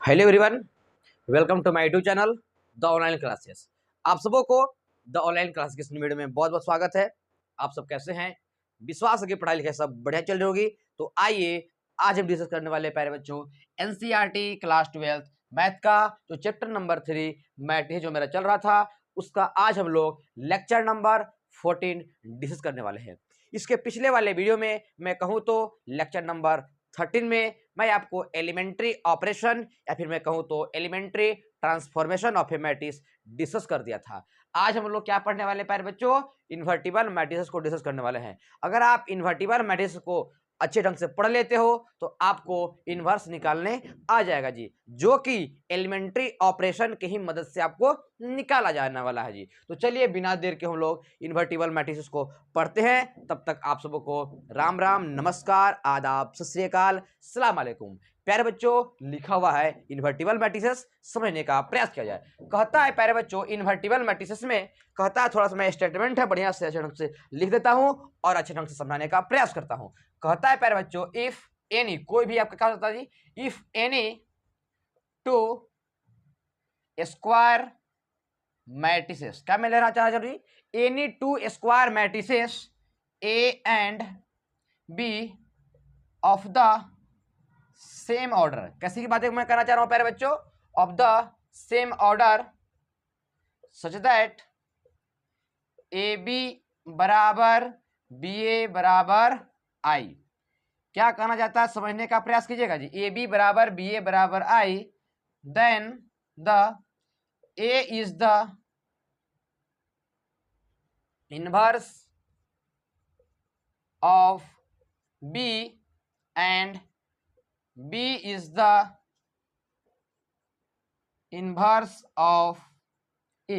Hello everyone, welcome to my YouTube channel the online classes. आप सबों को the online class के video में बहुत बहुत स्वागत है। आप सब कैसे हैं? विश्वास है कि पढ़ाई लिखाई सब बढ़िया चल रही होगी। तो आइए आज हम डिस्कस करने वाले प्यारे बच्चों एनसीईआरटी क्लास 12 मैथ का जो चैप्टर नंबर 3 मैथ जो मेरा चल रहा था उसका आज हम लोग लेक्चर नंबर 14 डिस्कस करने वाले हैं। इसके पिछले वाले वीडियो में मैं कहूँ तो लेक्चर नंबर 13 में मैं आपको एलिमेंट्री ऑपरेशन या फिर मैं कहूं तो elementary transformation of a matrix discuss कर दिया था। आज हम लोग क्या पढ़ने वाले प्यारे बच्चों? इन्वर्टिबल मैट्रिसेस को डिस्कस करने वाले हैं। अगर आप इन्वर्टिबल मैट्रिसेस को अच्छे ढंग से पढ़ लेते हो तो आपको इन्वर्स निकालने आ जाएगा जी, जो कि एलिमेंट्री ऑपरेशन की ही मदद से आपको निकाला जाने वाला है जी। तो चलिए बिना देर के हम लोग इन्वर्टिबल मैट्रिसेस को पढ़ते हैं। तब तक आप सबको राम राम, नमस्कार, आदाब, सत श्री अकाल, सलाम अलैकुम। प्यारे बच्चों लिखा हुआ है इन्वर्टिबल मैट्रिसेस, समझने का प्रयास किया जाए। कहता है प्यारे बच्चों इन्वर्टिबल मैट्रिसेस में कहता है, थोड़ा सा मैं स्टेटमेंट है बढ़िया से अच्छे ढंग से लिख देता हूं और अच्छे ढंग से समझाने का प्रयास करता हूं। कहता है प्यारे बच्चों इफ एनी, कोई भी आपका क्या होता है जी, if any two square matrices, क्या मैं लेना चाह रही, any two square matrices A and B of the same order, कैसी की बातें मैं करना चाह रहा हूं प्यारे बच्चों, of the same order such that A B बराबर बी ए बराबर आई। क्या कहना चाहता है समझने का प्रयास कीजिएगा जी। ए बी बराबर बी ए बराबर I, then the A is the inverse of B and B is the inverse of A।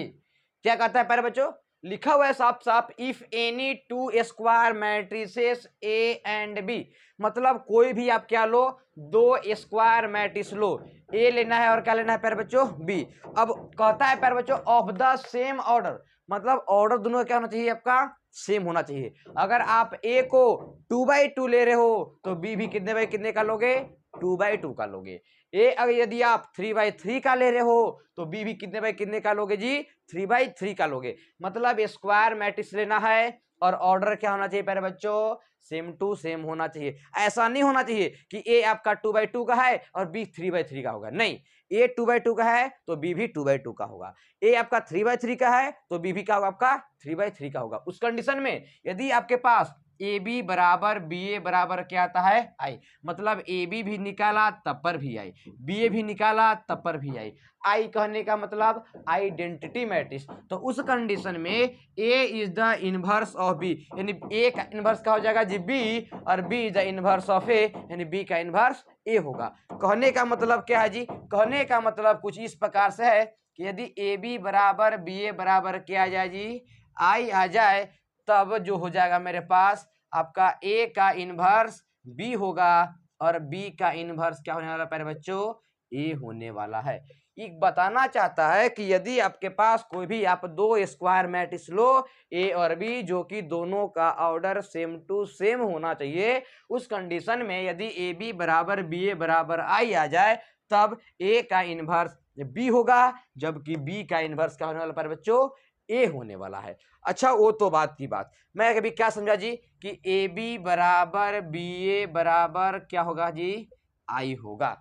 क्या कहता है प्यारे बच्चों? लिखा हुआ है साफ साफ, if any two square matrices A and B, मतलब कोई भी आप क्या लो, दो स्क्वायर मैट्रिक्स लो, A लेना है और क्या लेना है प्यारे बच्चों, B। अब कहता है प्यारे बच्चों ऑफ द सेम ऑर्डर, मतलब ऑर्डर दोनों क्या होना चाहिए आपका, सेम होना चाहिए। अगर आप A को 2/2 ले रहे हो तो B भी कितने बाई कितने का लोगे, 2/2 का लोगे। ए अगर यदि आप 3/3 का ले रहे हो तो बी भी कितने बाई कितने का लोगे जी, 3/3 का लोगे। मतलब स्क्वायर मैट्रिक्स लेना है और ऑर्डर क्या होना चाहिए प्यारे बच्चों, सेम टू सेम होना चाहिए। ऐसा नहीं होना चाहिए कि ए आपका 2/2 का है और बी 3/3 का होगा, नहीं। ए 2/2 का है तो बी भी 2/2 का होगा। ए आपका 3/3 का है तो बी भी क्या होगा आपका 3/3 का होगा। उस कंडीशन में यदि आपके पास ए बी बराबर बी ए बराबर क्या आता है, आई, मतलब ए बी भी निकाला तब पर भी आई, बी ए भी निकाला तब पर भी आई। आई कहने का मतलब आइडेंटिटी मैट्रिक्स। तो उस कंडीशन में A is the inverse of B, यानी ए का इनवर्स क्या हो जाएगा जी, बी, और B is the inverse of A, यानी बी का इनवर्स ए होगा। कहने का मतलब क्या है जी, कहने का मतलब कुछ इस प्रकार से है कि यदि ए बी बराबर बी ए बराबर क्या आ जाए जी, आई आ जाए, तब जो हो जाएगा मेरे पास आपका ए का इनवर्स बी होगा और बी का इनवर्स क्या होने वाला प्यारे बच्चों, ए होने वाला है। एक बताना चाहता है कि यदि आपके पास कोई भी आप दो स्क्वायर मैट्रिक्स लो ए और बी, जो कि दोनों का ऑर्डर सेम टू सेम होना चाहिए, उस कंडीशन में यदि ए बी बराबर बी ए बराबर आई आ जाए तब ए का इनवर्स बी होगा, जबकि बी का इनवर्स क्या होने वाला प्यारे बच्चों, ए होने वाला है। अच्छा वो तो बात की बात, मैं अभी क्या समझा जी कि ए बी बराबर बी ए बराबर क्या होगा जी, आई होगा।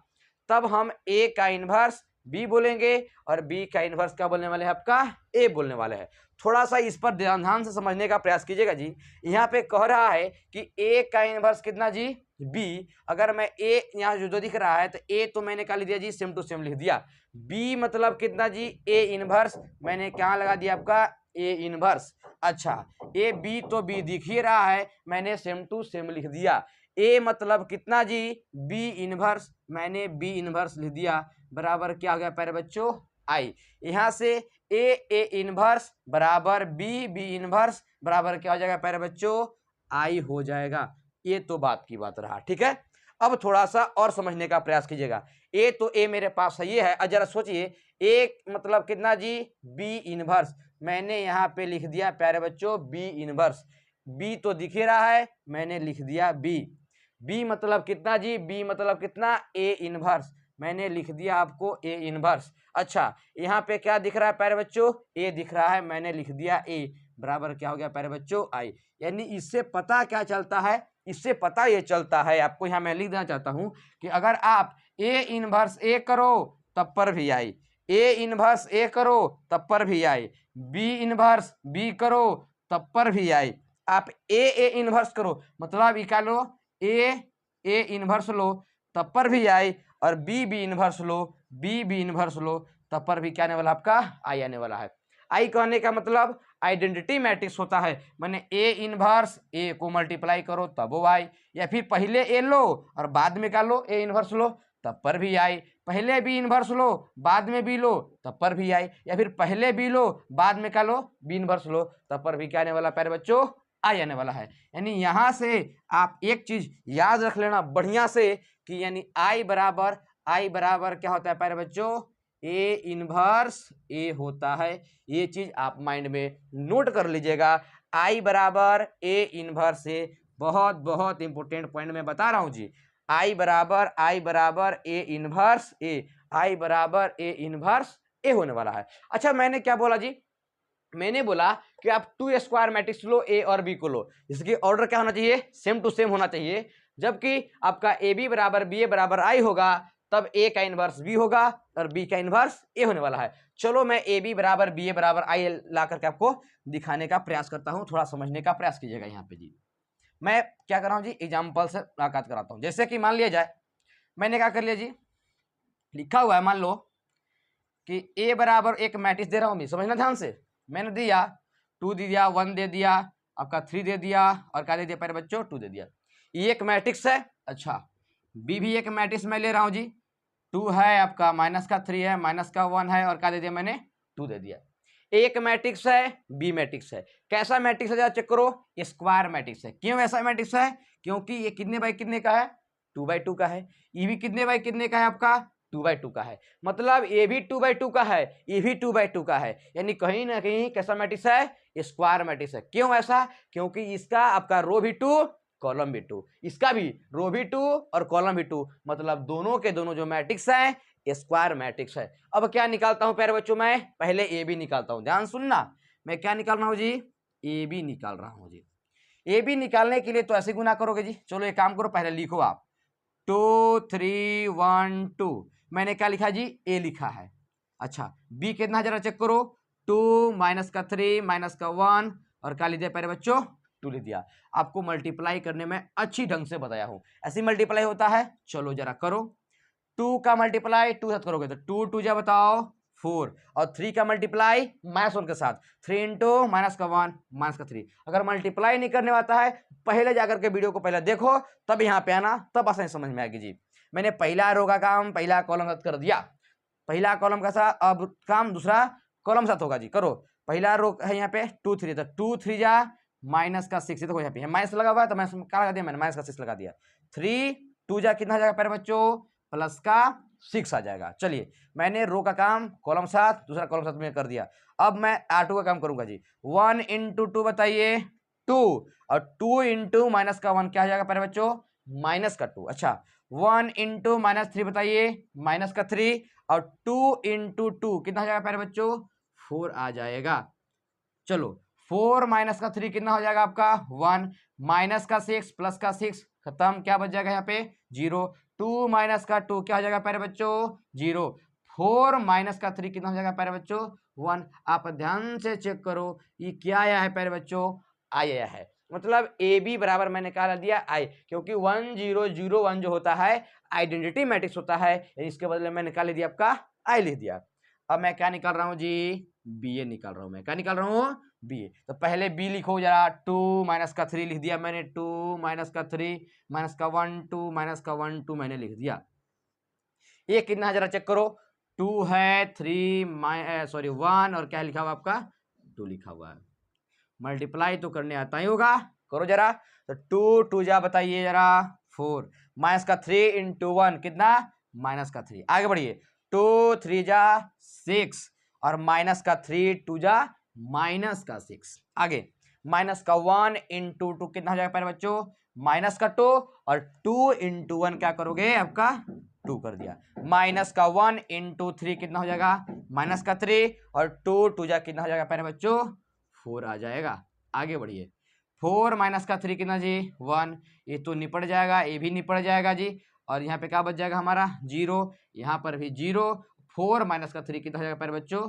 तब हम ए का इनवर्स बी बोलेंगे और बी का इनवर्स क्या बोलने वाले हैं आपका, ए बोलने वाले हैं। थोड़ा सा इस पर ध्यान से समझने का प्रयास कीजिएगा जी। यहाँ पे कह रहा है कि ए का इनवर्स कितना जी, बी। अगर मैं ए यहाँ जो दिख रहा है तो ए तो मैंने क्या लिख दिया जी, सेम टू सेम लिख दिया। बी मतलब कितना जी, ए इनवर्स, मैंने क्या लगा दिया आपका, ए इनवर्स। अच्छा ए बी तो बी दिख ही रहा है, मैंने सेम टू सेम लिख दिया। ए मतलब कितना जी, बी इनवर्स, मैंने बी इनवर्स लिख दिया, बराबर क्या हो गया प्यारे बच्चों, आई। यहाँ से ए इनवर्स बराबर बी इनवर्स बराबर क्या हो जाएगा प्यारे बच्चों, आई हो जाएगा। ये तो बात की बात रहा, ठीक है। अब थोड़ा सा और समझने का प्रयास कीजिएगा। ए तो ए मेरे पास है, ये है, जरा सोचिए ए मतलब कितना जी, बी इनवर्स, मैंने यहाँ पे लिख दिया प्यारे बच्चों बी इनवर्स। बी तो दिख ही रहा है, मैंने लिख दिया बी। बी मतलब कितना जी, बी मतलब कितना, ए इनवर्स, मैंने लिख दिया आपको ए इनवर्स। अच्छा, यहाँ पे क्या दिख रहा है प्यारे बच्चों, ए दिख रहा है, मैंने लिख दिया ए बराबर क्या हो गया प्यारे बच्चों, आई। यानी इससे पता क्या चलता है, इससे पता ये चलता है, आपको यहाँ मैं लिख देना चाहता हूँ कि अगर आप ए इनवर्स ए करो तब पर भी आई, ए इनवर्स ए करो तब पर भी आई, बी इनवर्स बी करो तब पर भी आई, आप ए इनवर्स करो मतलब इका लो, ए इनवर्स लो तब पर भी आई, और बी इनवर्स लो, बी इनवर्स लो तब पर भी क्या आने वाला आपका, आई आने वाला है। आई कहने का मतलब आइडेंटिटी मैट्रिक्स होता है, मैंने ए इनवर्स ए को मल्टीप्लाई करो तब वो आई, या फिर पहले ए लो और बाद में क्या लो, ए इनवर्स लो तब पर भी आई, पहले बी इनवर्स लो बाद में बी लो तब पर भी आई, या फिर पहले बी लो बाद में क्या लो, बी इनवर्स लो तब पर भी क्या आने वाला प्यारे बच्चों, आई आने वाला है। यानी यहाँ से आप एक चीज याद रख लेना बढ़िया से कि यानी आई बराबर क्या होता है प्यारे बच्चों, ए इनवर्स ए होता है। ये चीज आप माइंड में नोट कर लीजिएगा, आई बराबर ए इनवर्स ए, बहुत बहुत इंपॉर्टेंट पॉइंट में बता रहा हूं जी, आई बराबर ए इनवर्स ए, आई बराबर ए इनवर्स ए होने वाला है। अच्छा, मैंने क्या बोला जी, मैंने बोला कि आप 2 स्क्वायर मैट्रिक्स लो, ए और बी को लो, इसकी ऑर्डर क्या होना चाहिए, सेम टू सेम होना चाहिए। जबकि आपका ए बी बराबर बी ए बराबर आई होगा तब ए का इनवर्स बी होगा और बी का इनवर्स ए होने वाला है। चलो मैं ए बी बराबर बी ए बराबर आई ला करके आपको दिखाने का प्रयास करता हूं, थोड़ा समझने का प्रयास कीजिएगा। यहाँ पे जी मैं क्या कर रहा हूं जी, एग्जाम्पल से मुलाकात कराता हूं। जैसे कि मान लिया जाए मैंने क्या कर लिया जी, लिखा हुआ है, मान लो कि ए बराबर एक मैट्रिक्स दे रहा हूं, समझना ध्यान से, मैंने दिया 2 दे दिया, 1 दे दिया, आपका 3 दे दिया और क्या दे दिया प्यारे बच्चों, 2 दे दिया। ये एक मैट्रिक्स है। अच्छा, बी भी एक मैट्रिक्स मैं ले रहा हूं जी, 2 है आपका, माइनस का 3 है, माइनस का 1 है और क्या दे दिया मैंने, 2 दे दिया। एक मैट्रिक्स है, बी मैट्रिक्स है। कैसा मैट्रिक्स है जरा चेक करो, स्क्वायर मैट्रिक्स है। क्यों ऐसा मैट्रिक्स है, क्योंकि ये कितने बाई कितने का है, 2 बाई 2 का है। ये भी कितने बाई कितने का है आपका, 2 बाई 2 का है। मतलब ये भी 2 बाई 2 का है, ये भी 2 बाई 2 का है। यानी कहीं ना कहीं कैसा मैट्रिक्स है, स्क्वायर मैट्रिक्स है। क्यों ऐसा, क्योंकि इसका आपका रो भी 2 कॉलम भी 2, इसका भी रो भी 2 और कॉलम भी 2, मतलब दोनों के दोनों जो मैट्रिक्स है स्क्वायर मैट्रिक्स है। अब क्या निकालता हूं प्यारे बच्चों, मैं पहले ए बी निकालता हूं, ध्यान सुनना, मैं क्या निकाल रहा हूं जी, ए बी निकाल रहा हूं जी। ए बी निकालने के लिए तो ऐसे गुना करोगे जी, चलो एक काम करो, पहले लिखो आप 2 3 1 2, मैंने क्या लिखा जी, ए लिखा है। अच्छा, बी कितना जरा चेक करो, 2 माइनस का 3 माइनस का 1 और क्या लिख दिया प्यारे बच्चों, 2 लिख दिया। आपको मल्टीप्लाई करने में अच्छी ढंग से बताया हूं, ऐसी मल्टीप्लाई होता है। चलो जरा करो, 2 का मल्टीप्लाई 2 साथ करोगे तो 2 2 जा बताओ 4, और 3 का मल्टीप्लाई माइनस 1 के साथ 3 इंटू माइनस का 1 माइनस का 3। अगर मल्टीप्लाई नहीं करने आता है पहले जाकर के वीडियो को पहले देखो, तब यहाँ पे आना, तब आसानी समझ में आएगी जी। मैंने पहला रो का काम पहला कॉलम साथ कर दिया, पहला कॉलम का साथ, अब काम दूसरा कॉलम साथ होगा जी। करो, पहला रो है यहाँ पे 2 3, तो 2 3 जा माइनस का 6, देखो यहाँ पे माइनस लगा हुआ है तो मैं क्या लगा दिया, मैंने माइनस का 6 लगा दिया। 3 2 जा कितना जाएगा प्यारे बच्चों, प्लस का 6 आ जाएगा। चलिए, मैंने रो का काम कॉलम साथ दूसरा कॉलम साथ में कर दिया। अब मैं R2 का काम करूंगा जी, 1 इंटू 2 बताइए 2, और 2 इंटू माइनस का 1 क्या आ जाएगा प्यारे बच्चों, माइनस का 2। अच्छा, 1 इंटू माइनस 3 बताइए, माइनस का 3, और 2 इंटू 2 कितना आ जाएगा प्यारे बच्चों, 4 आ जाएगा। चलो, 4 माइनस का 3 कितना हो जाएगा आपका 1, माइनस का 6 प्लस का 6 खत्म, क्या बच जाएगा यहाँ पे 0, 2 माइनस का 2 क्या हो जाएगा प्यारे बच्चों 0, 4 माइनस का 3 कितना हो जाएगा प्यारे बच्चों 1। आप ध्यान से चेक करो, ये क्या आया है प्यारे बच्चों, आया है। मतलब ए बी बराबर मैंने क्या दिया, आई, क्योंकि 1 0 0 1 जो होता है आइडेंटिटी मैट्रिक्स होता है, इसके बदले मैंने क्या लिख दिया आपका, आई लिख दिया। अब मैं क्या निकाल रहा हूँ जी, बी ए निकाल रहा हूँ, मैं क्या निकाल रहा हूँ, बी ए। तो पहले बी लिखो जरा, 2 माइनस का 3 लिख दिया मैंने, 2 माइनस का 3 माइनस का 1 2 माइनस का 1 2 मैंने लिख दिया। ये कितना है जरा चेक करो, 2 है 3 सॉरी 1 और क्या लिखा हुआ आपका 2 लिखा हुआ है। मल्टीप्लाई तो करने आता ही होगा, करो जरा। तो 2 2 जा बताइए जरा 4, माइनस का 3 इंटू 1 कितना, माइनस का 3। आगे बढ़िए, 2 3 जा 6 और माइनस का 3 2 जा माइनस का 6। आगे माइनस का 1 इंटू 2 कितना हो जाएगा प्यारे बच्चों, माइनस का 2, और 2 इंटू 1 क्या करोगे आपका 2 कर दिया। माइनस का 1 इंटू 3 कितना हो जाएगा, माइनस का 3, और 2 2 जा कितना हो जाएगा प्यारे बच्चों, 4 आ जाएगा। आगे बढ़िए, 4 माइनस का 3 कितना जी, 1, ये तो निपट जाएगा, ये भी निपट जाएगा जी, और यहाँ पे क्या बच जाएगा हमारा 0, यहाँ पर भी 0, 4 माइनस का 3 कितना हो जाएगा प्यारे बच्चों,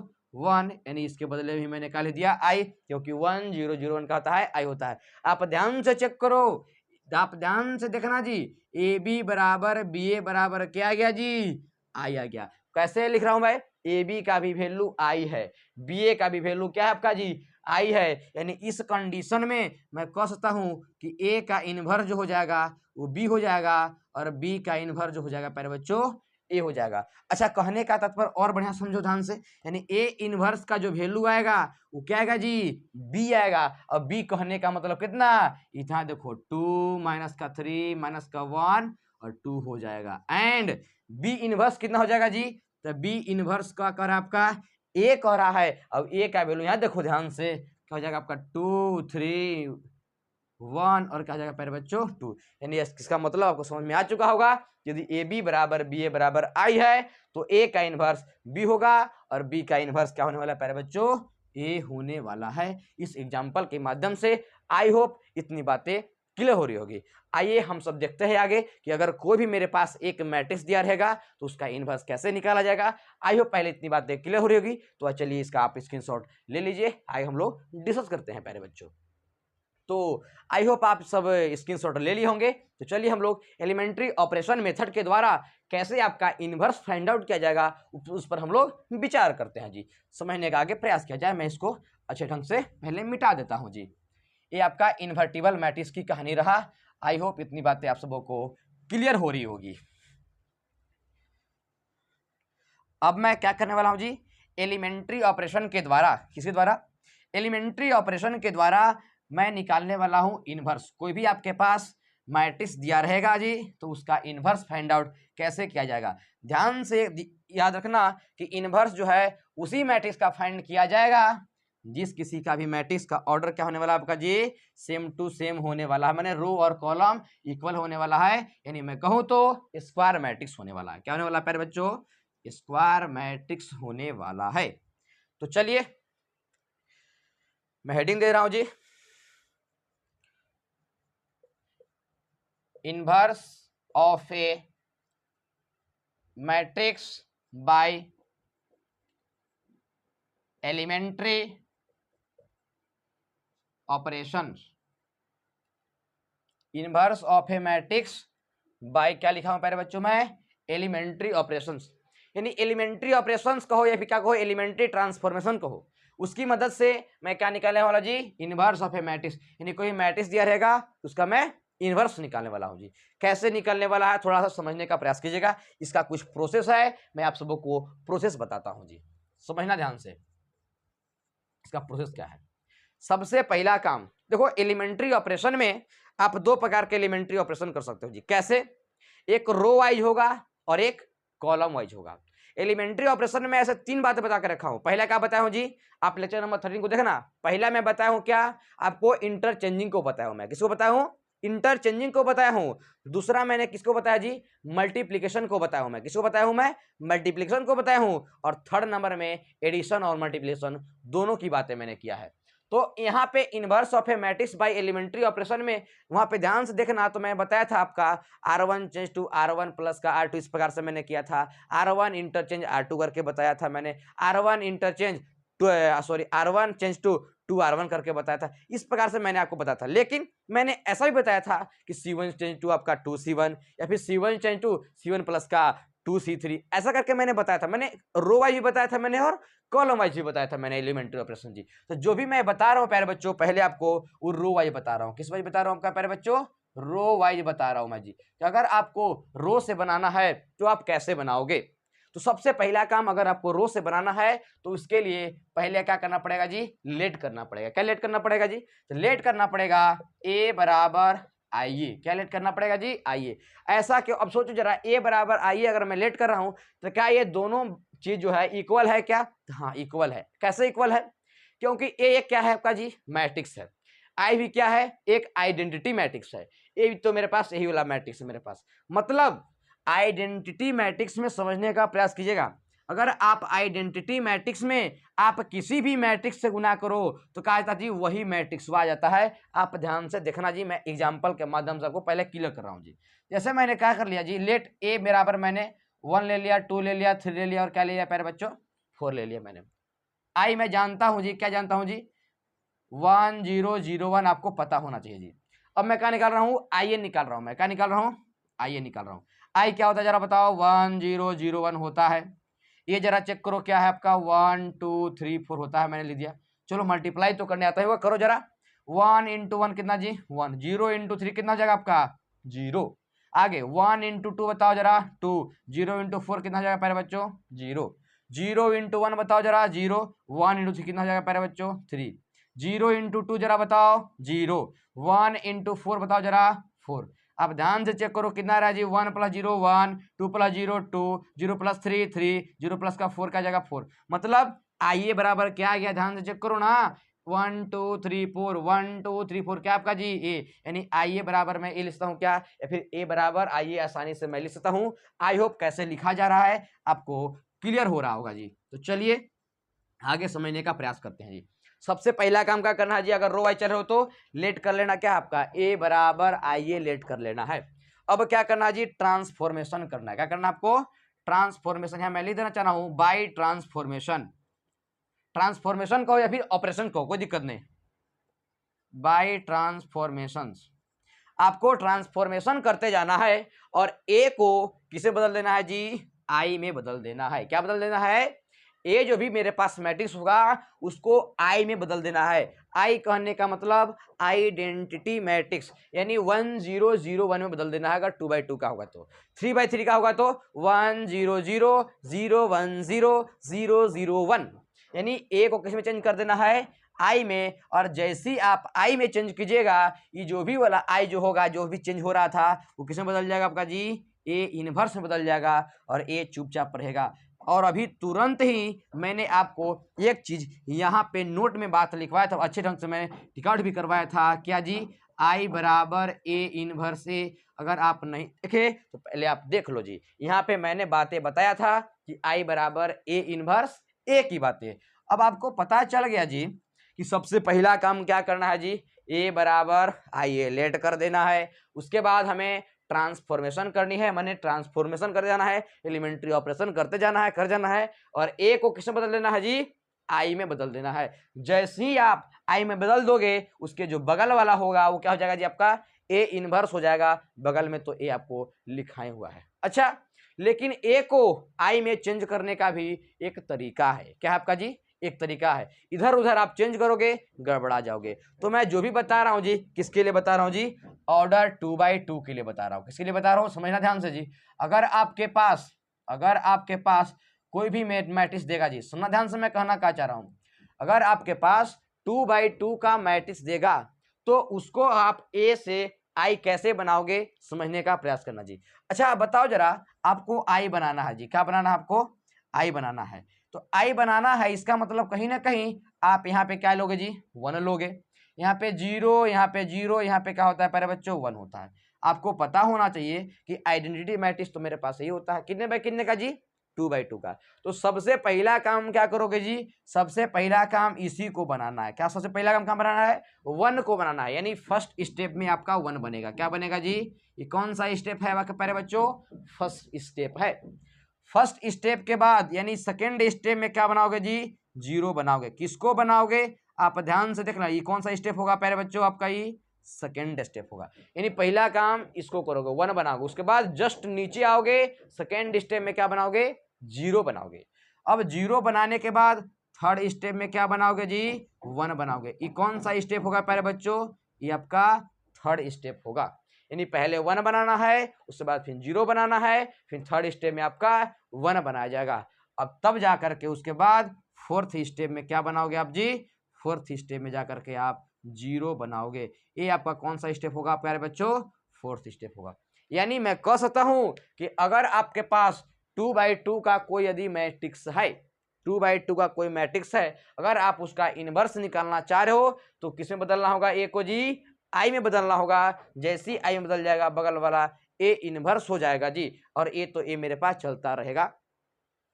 1, यानी इसके बदले भी मैंने क्या लिख दिया आई, क्योंकि 1 0 0 1 का होता है आई होता है। आप ध्यान से चेक करो, आप ध्यान से देखना जी, ए बी बराबर बी ए बराबर क्या आ गया जी, आई आ गया। कैसे लिख रहा हूं भाई, ए बी का भी वैल्यू आई है, बी ए का भी वैल्यू क्या है आपका जी, आई है, यानी इस कंडीशन में मैं कह सकता हूं कि ए का इनवर्स जो हो जाएगा वो बी हो जाएगा, और बी का इनवर्स जो हो जाएगा प्यारे बच्चों ए हो जाएगा। अच्छा, कहने का तात्पर्य और बढ़िया समझो ध्यान से, यानी ए इनवर्स का जो वैल्यू आएगा वो क्या आएगा जी, बी आएगा। और बी कहने का मतलब कितना, इतना देखो 2 माइनस का 3 माइनस का 1 और 2 हो जाएगा, एंड बी इनवर्स कितना हो जाएगा जी, तो बी इनवर्स का कर आपका ए कह रहा है। अब ए का वैल्यू यहाँ देखो ध्यान से, क्या हो जाएगा आपका 2 3 1 और क्या हो जाएगा प्यारे बच्चों 2, यानी इसका मतलब आपको समझ में आ चुका होगा, यदि ए बी बराबर बी ए बराबर आई है तो ए का इनवर्स बी होगा, और बी का इनवर्स क्या होने वाला है प्यारे बच्चों, ए होने वाला है। इस एग्जाम्पल के माध्यम से आई होप इतनी बातें क्लियर हो रही होगी। आइए हम सब देखते हैं आगे कि अगर कोई भी मेरे पास एक मैट्रिक्स दिया रहेगा तो उसका इनवर्स कैसे निकाला जाएगा। आई होप पहले इतनी बातें क्लियर हो रही होगी, तो चलिए इसका आप स्क्रीनशॉट ले लीजिए, आइए हम लोग डिस्कस करते हैं प्यारे बच्चों। तो आई होप आप सब स्क्रीनशॉट ले लिए होंगे। तो चलिए हम लोग एलिमेंट्री ऑपरेशन मेथड के द्वारा कैसे आपका इनवर्स फाइंड आउट किया जाएगा उस पर हम लोग विचार करते हैं जी। समझने का आगे प्रयास किया जाए। मैं इसको अच्छे ढंग से पहले मिटा देता हूं जी। ये आपका इन्वर्टिबल मैट्रिक्स की कहानी रहा। आई होप इतनी बातें आप सबों को क्लियर हो रही होगी। अब मैं क्या करने वाला हूं जी, एलिमेंट्री ऑपरेशन के द्वारा, किसके द्वारा, एलिमेंट्री ऑपरेशन के द्वारा मैं निकालने वाला हूं इनवर्स। कोई भी आपके पास मैट्रिक्स दिया रहेगा जी तो उसका इनवर्स फाइंड आउट कैसे किया जाएगा। ध्यान से याद रखना कि इनवर्स जो है उसी मैट्रिक्स का फाइंड किया जाएगा जिस किसी का भी मैट्रिक्स का ऑर्डर क्या होने वाला आपका जी, सेम टू सेम होने वाला है, माने रो और कॉलम इक्वल होने वाला है, यानी मैं कहूं तो स्क्वायर मैट्रिक्स होने वाला है। क्या होने वाला है प्यारे बच्चों, स्क्वायर मैट्रिक्स होने वाला है। तो चलिए मैं हेडिंग दे रहा हूं जी, inverse of a matrix by elementary operations. Inverse of a matrix by क्या लिखा हूं प्यारे बच्चों मैं, एलिमेंट्री ऑपरेशंस, यानी एलिमेंट्री ऑपरेशंस कहो या फिर क्या कहो, एलिमेंट्री ट्रांसफॉर्मेशन कहो, उसकी मदद से मैं क्या निकालने वाला जी, इनवर्स ऑफ ए मैट्रिक्स। यानी कोई मैट्रिक्स दिया रहेगा उसका मैं इनवर्स निकालने वाला हूं जी। कैसे निकालने वाला है थोड़ा सा समझने का प्रयास कीजिएगा। इसका कुछ प्रोसेस है, मैं आप सबों को प्रोसेस बताता हूं जी, समझना ध्यान से इसका प्रोसेस क्या है। सबसे पहला काम देखो, एलिमेंट्री ऑपरेशन में आप दो प्रकार के एलिमेंट्री ऑपरेशन कर सकते हो जी। कैसे, एक रो वाइज होगा और एक कॉलम वाइज होगा। एलिमेंट्री ऑपरेशन में ऐसे तीन बातें बता कर रखा हूं। पहला क्या बताया हूं जी, आप लेक्चर नंबर 13 को देखना। पहला मैं बताया हूं क्या, आपको इंटरचेंजिंग को बताया हूं। मैं किसको बताया हूं, इंटरचेंजिंग को बताया हूं। दूसरा मैंने किसको बताया जी, मल्टीप्लीकेशन को बताया हूं। मैं किसको बताया हूं, मैं मल्टीप्लीकेशन को बताया हूं। और थर्ड नंबर में एडिशन और मल्टीप्लीकेशन दोनों की बातें मैंने किया है। तो यहाँ पे inverse of a matrix by elementary operation में वहां पे ध्यान से देखना, तो मैं बताया था आपका R1 change to R1 plus का R2, इस प्रकार से मैंने किया था। R1 इंटरचेंज R2 करके बताया था मैंने, R1 interchange R1 change to 2R1 करके बताया था। इस प्रकार से मैंने आपको बताया था। लेकिन मैंने ऐसा भी बताया था कि C1 चेंज टू आपका 2C1 या फिर C1 change to C1 plus का 2C3, ऐसा करके मैंने बताया था। मैंने रो वाइज भी बताया था मैंने और कॉलम वाइज भी बताया था मैंने एलिमेंट्री ऑपरेशन जी। तो जो भी मैं बता रहा हूँ प्यारे बच्चों, पहले आपको वो रो वाइज बता रहा हूँ। किस वाइज बता रहा हूँ आपका प्यारे बच्चों, रो वाइज बता रहा हूँ मैं जी। तो अगर आपको रो से बनाना है तो आप कैसे बनाओगे, तो सबसे पहला काम अगर आपको रो से बनाना है तो उसके लिए पहले क्या करना पड़ेगा जी, लेट करना पड़ेगा। क्या लेट करना पड़ेगा जी, तो लेट करना पड़ेगा ए बराबर आइए। क्या लेट करना पड़ेगा जी, आइए। ऐसा क्यों, अब सोचो जरा, ए बराबर आइए अगर मैं लेट कर रहा हूं तो क्या ये दोनों चीज जो है इक्वल है क्या, हाँ इक्वल है। कैसे इक्वल है, क्योंकि ए एक क्या है आपका जी, मैट्रिक्स है। आई भी क्या है, एक आइडेंटिटी मैट्रिक्स है। ए तो मेरे पास यही वाला मैट्रिक्स है मेरे पास। मतलब आइडेंटिटी मैट्रिक्स में समझने का प्रयास कीजिएगा। अगर आप आइडेंटिटी मैट्रिक्स में आप किसी भी मैट्रिक्स से गुना करो तो क्या आता जी, वही मैट्रिक्स आ जाता है। आप ध्यान से देखना जी, मैं एग्जांपल के माध्यम से आपको पहले क्लियर कर रहा हूँ जी। जैसे मैंने क्या कर लिया जी, लेट ए बराबर मैंने 1 ले लिया, 2 ले लिया, 3 ले लिया और क्या ले लिया प्यारे बच्चों, 4 ले लिया मैंने। आई मैं जानता हूँ जी, क्या जानता हूँ जी, 1 0 0 1 आपको पता होना चाहिए जी। अब मैं क्या निकाल रहा हूँ, आई ए निकाल रहा हूँ, मैं क्या निकाल रहा हूँ, आई ए निकाल रहा हूँ। आई क्या होता है जरा बताओ, 1 0 0 1 होता है। ये जरा चेक करो क्या है आपका, 1 2 3 4 होता है, मैंने लिख दिया। चलो मल्टीप्लाई तो करने आता है वो करो जरा। 1 इंटू 1 कितना जी 1, 0 इंटू 3 कितना हो जाएगा आपका 0। आगे 1 इंटू 2 बताओ जरा 2, 0 इंटू 4 कितना हो जाएगा प्यारे बच्चों 0, 0 इंटू 1 बताओ जरा 0, 1 इंटू 3 कितना हो जाएगा प्यारे बच्चों 3, 0 इंटू 2 जरा बताओ 0, 1 इंटू 4 बताओ जरा 4। अब ध्यान से चेक करो कितना रहा जी, 1 प्लस 0 1, 2 प्लस 0 2, 0 प्लस 3 3, 0 प्लस का 4 का जगह 4। मतलब आइए बराबर क्या आ गया, ध्यान से चेक करो ना, 1 2 3 4, 1 2 3 4 क्या आपका जी ए, यानी आइए बराबर मैं ए लिखता हूँ क्या, या फिर ए बराबर आइए आसानी से मैं लिख सकता हूँ। आई होप कैसे लिखा जा रहा है आपको क्लियर हो रहा होगा जी। तो चलिए आगे समझने का प्रयास करते हैं जी। सबसे पहला काम क्या करना है जी, अगर रो वाई चल रहे हो तो लेट कर लेना क्या आपका ए बराबर आइए लेट कर लेना है। अब क्या करना है जी, ट्रांसफॉर्मेशन करना है। क्या करना है आपको, ट्रांसफॉर्मेशन। यहाँ मैं लिख देना चाह रहा हूं बाई ट्रांसफॉर्मेशन, ट्रांसफॉर्मेशन कहो या फिर ऑपरेशन कहो कोई दिक्कत नहीं, बाई ट्रांसफॉर्मेशन। आपको ट्रांसफॉर्मेशन करते जाना है और ए को किसे बदल देना है जी, आई में बदल देना है। क्या बदल देना है, ए जो भी मेरे पास मैट्रिक्स होगा उसको आई में बदल देना है। आई कहने का मतलब आइडेंटिटी मैट्रिक्स, यानी 1 0 0 1 में बदल देना है। अगर 2 बाई 2 का होगा तो, 3 बाई 3 का होगा तो 1 0 0 0 1 0 0 0 1, यानी ए को किस में चेंज कर देना है, आई में। और जैसे ही आप आई में चेंज कीजिएगा, ये जो भी वाला आई जो होगा, जो भी चेंज हो रहा था वो किस में बदल जाएगा आपका जी, ए इनवर्स में बदल जाएगा और ए चुपचाप रहेगा। और अभी तुरंत ही मैंने आपको एक चीज यहाँ पे नोट में बात लिखवाया था, अच्छे ढंग से मैंने रिकॉर्ड भी करवाया था, क्या जी, आई बराबर ए इनवर्स ए। अगर आप नहीं देखे तो पहले आप देख लो जी, यहाँ पे मैंने बातें बताया था कि आई बराबर ए इनवर्स ए की बातें। अब आपको पता चल गया जी कि सबसे पहला काम क्या करना है जी, ए बराबर आई ए लेट कर देना है। उसके बाद हमें ट्रांसफॉर्मेशन करनी है, मैंने ट्रांसफॉर्मेशन कर जाना है, एलिमेंट्री ऑपरेशन करते जाना है, कर जाना है। और ए को किस में बदल देना है जी, आई में बदल देना है। जैसे ही आप आई में बदल दोगे, उसके जो बगल वाला होगा वो क्या हो जाएगा जी आपका ए इनवर्स हो जाएगा। बगल में तो ए आपको लिखाए हुआ है। अच्छा, लेकिन ए को आई में चेंज करने का भी एक तरीका है। क्या है आपका जी, एक तरीका है। इधर उधर आप चेंज करोगे गड़बड़ा जाओगे। तो मैं जो भी बता रहा हूं जी, किसके लिए बता रहा हूं जी, ऑर्डर 2 बाई 2 के लिए बता रहा हूं। किसके लिए बता रहा हूं, समझना ध्यान से जी। अगर आपके पास कोई भी मैट्रिक्स देगा जी, सुनना ध्यान से मैं कहना क्या चाह रहा हूं। अगर आपके पास 2 बाई 2 का मैट्रिक्स देगा तो उसको आप ए से आई कैसे बनाओगे, समझने का प्रयास करना जी। अच्छा बताओ जरा, आपको आई बनाना है जी, क्या बनाना है आपको, आई बनाना है। तो आई बनाना है, इसका मतलब कहीं ना कहीं आप यहाँ पे क्या लोगे जी, 1 लोगे। यहाँ पे 0, यहाँ पे 0, यहाँ पे क्या होता है प्यारे बच्चों 1 होता है। आपको पता होना चाहिए कि आइडेंटिटी मैट्रिक्स तो मेरे पास यही होता है, कितने बाई कितने का जी, 2 बाई 2 का। तो सबसे पहला काम क्या करोगे जी, सबसे पहला काम इसी को बनाना है। क्या सबसे पहला काम बनाना है, 1 को बनाना है, यानी फर्स्ट स्टेप में आपका 1 बनेगा। क्या बनेगा जी, ये कौन सा स्टेप है आपके प्यारे बच्चों, फर्स्ट स्टेप है। फर्स्ट स्टेप के बाद यानी सेकेंड स्टेप में क्या बनाओगे जी, 0 बनाओगे। किसको बनाओगे, आप ध्यान से देखना, ये कौन सा स्टेप होगा प्यारे बच्चों, आपका ये सेकेंड स्टेप होगा। यानी पहला काम इसको करोगे, 1 बनाओगे। उसके बाद जस्ट नीचे आओगे, सेकेंड स्टेप में क्या बनाओगे, 0 बनाओगे। अब 0 बनाने के बाद थर्ड स्टेप में क्या बनाओगे जी, 1 बनाओगे। ये कौन सा स्टेप होगा प्यारे बच्चों, ये आपका थर्ड स्टेप होगा। यानी पहले 1 बनाना है, उसके बाद फिर 0 बनाना है, फिर थर्ड स्टेप में आपका 1 बनाया जाएगा। अब तब जा करके उसके बाद फोर्थ स्टेप में क्या बनाओगे आप जी, फोर्थ स्टेप में जाकर के आप 0 बनाओगे। ये आपका कौन सा स्टेप होगा प्यारे बच्चों, फोर्थ स्टेप होगा। यानी मैं कह सकता हूं कि अगर आपके पास 2 बाई 2 का कोई यदि मैट्रिक्स है, 2 बाई 2 का कोई मैट्रिक्स है, अगर आप उसका इनवर्स निकालना चाह रहे हो तो किसमें बदलना होगा, ए को जी आई में बदलना होगा। जैसे ही आई में बदल जाएगा, बगल वाला ए इनवर्स हो जाएगा जी, और ए तो ए मेरे पास चलता रहेगा।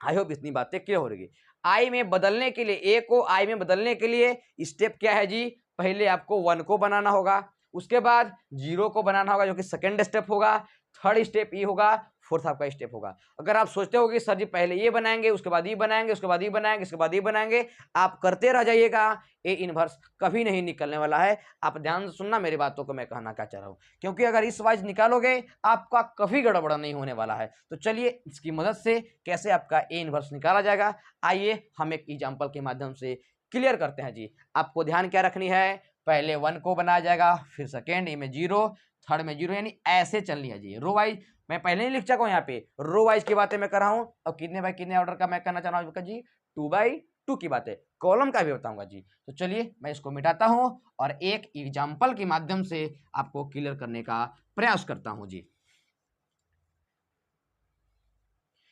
आई होप इतनी बातें क्लियर हो रही। आई में बदलने के लिए, ए को आई में बदलने के लिए स्टेप क्या है जी, पहले आपको 1 को बनाना होगा, उसके बाद 0 को बनाना होगा जो कि सेकंड स्टेप होगा, थर्ड स्टेप ये होगा, फोर्थ आपका स्टेप होगा। अगर आप सोचते हो कि सर जी पहले ये बनाएंगे, उसके बाद ये बनाएंगे, उसके बाद ये बनाएंगे, उसके बाद ये बनाएंगे, आप करते रह जाइएगा, ए इनवर्स कभी नहीं निकलने वाला है। आप ध्यान से सुनना मेरी बातों को, मैं कहना क्या चाह रहा हूँ, क्योंकि अगर इस वाइज निकालोगे आपका कभी गड़बड़ नहीं होने वाला है। तो चलिए इसकी मदद से कैसे आपका ए इनवर्स निकाला जाएगा, आइए हम एक एग्जाम्पल के माध्यम से क्लियर करते हैं जी। आपको ध्यान क्या रखनी है, पहले 1 को बनाया जाएगा, फिर सेकेंड ए में 0, थर्ड में 0, यानी ऐसे चलनी है जी, रो वाइज। मैं पहले ही लिख चुका हूं, यहाँ पे रो वाइज की बातें मैं कर रहा हूं, और कितने बाय कितने ऑर्डर का मैं करना चाह रहा हूं जी, 2x2 की बातें, कॉलम का भी बताऊंगा जी। तो चलिए मैं इसको मिटाता हूं और एक एग्जाम्पल के माध्यम से आपको क्लियर करने का प्रयास करता हूं जी।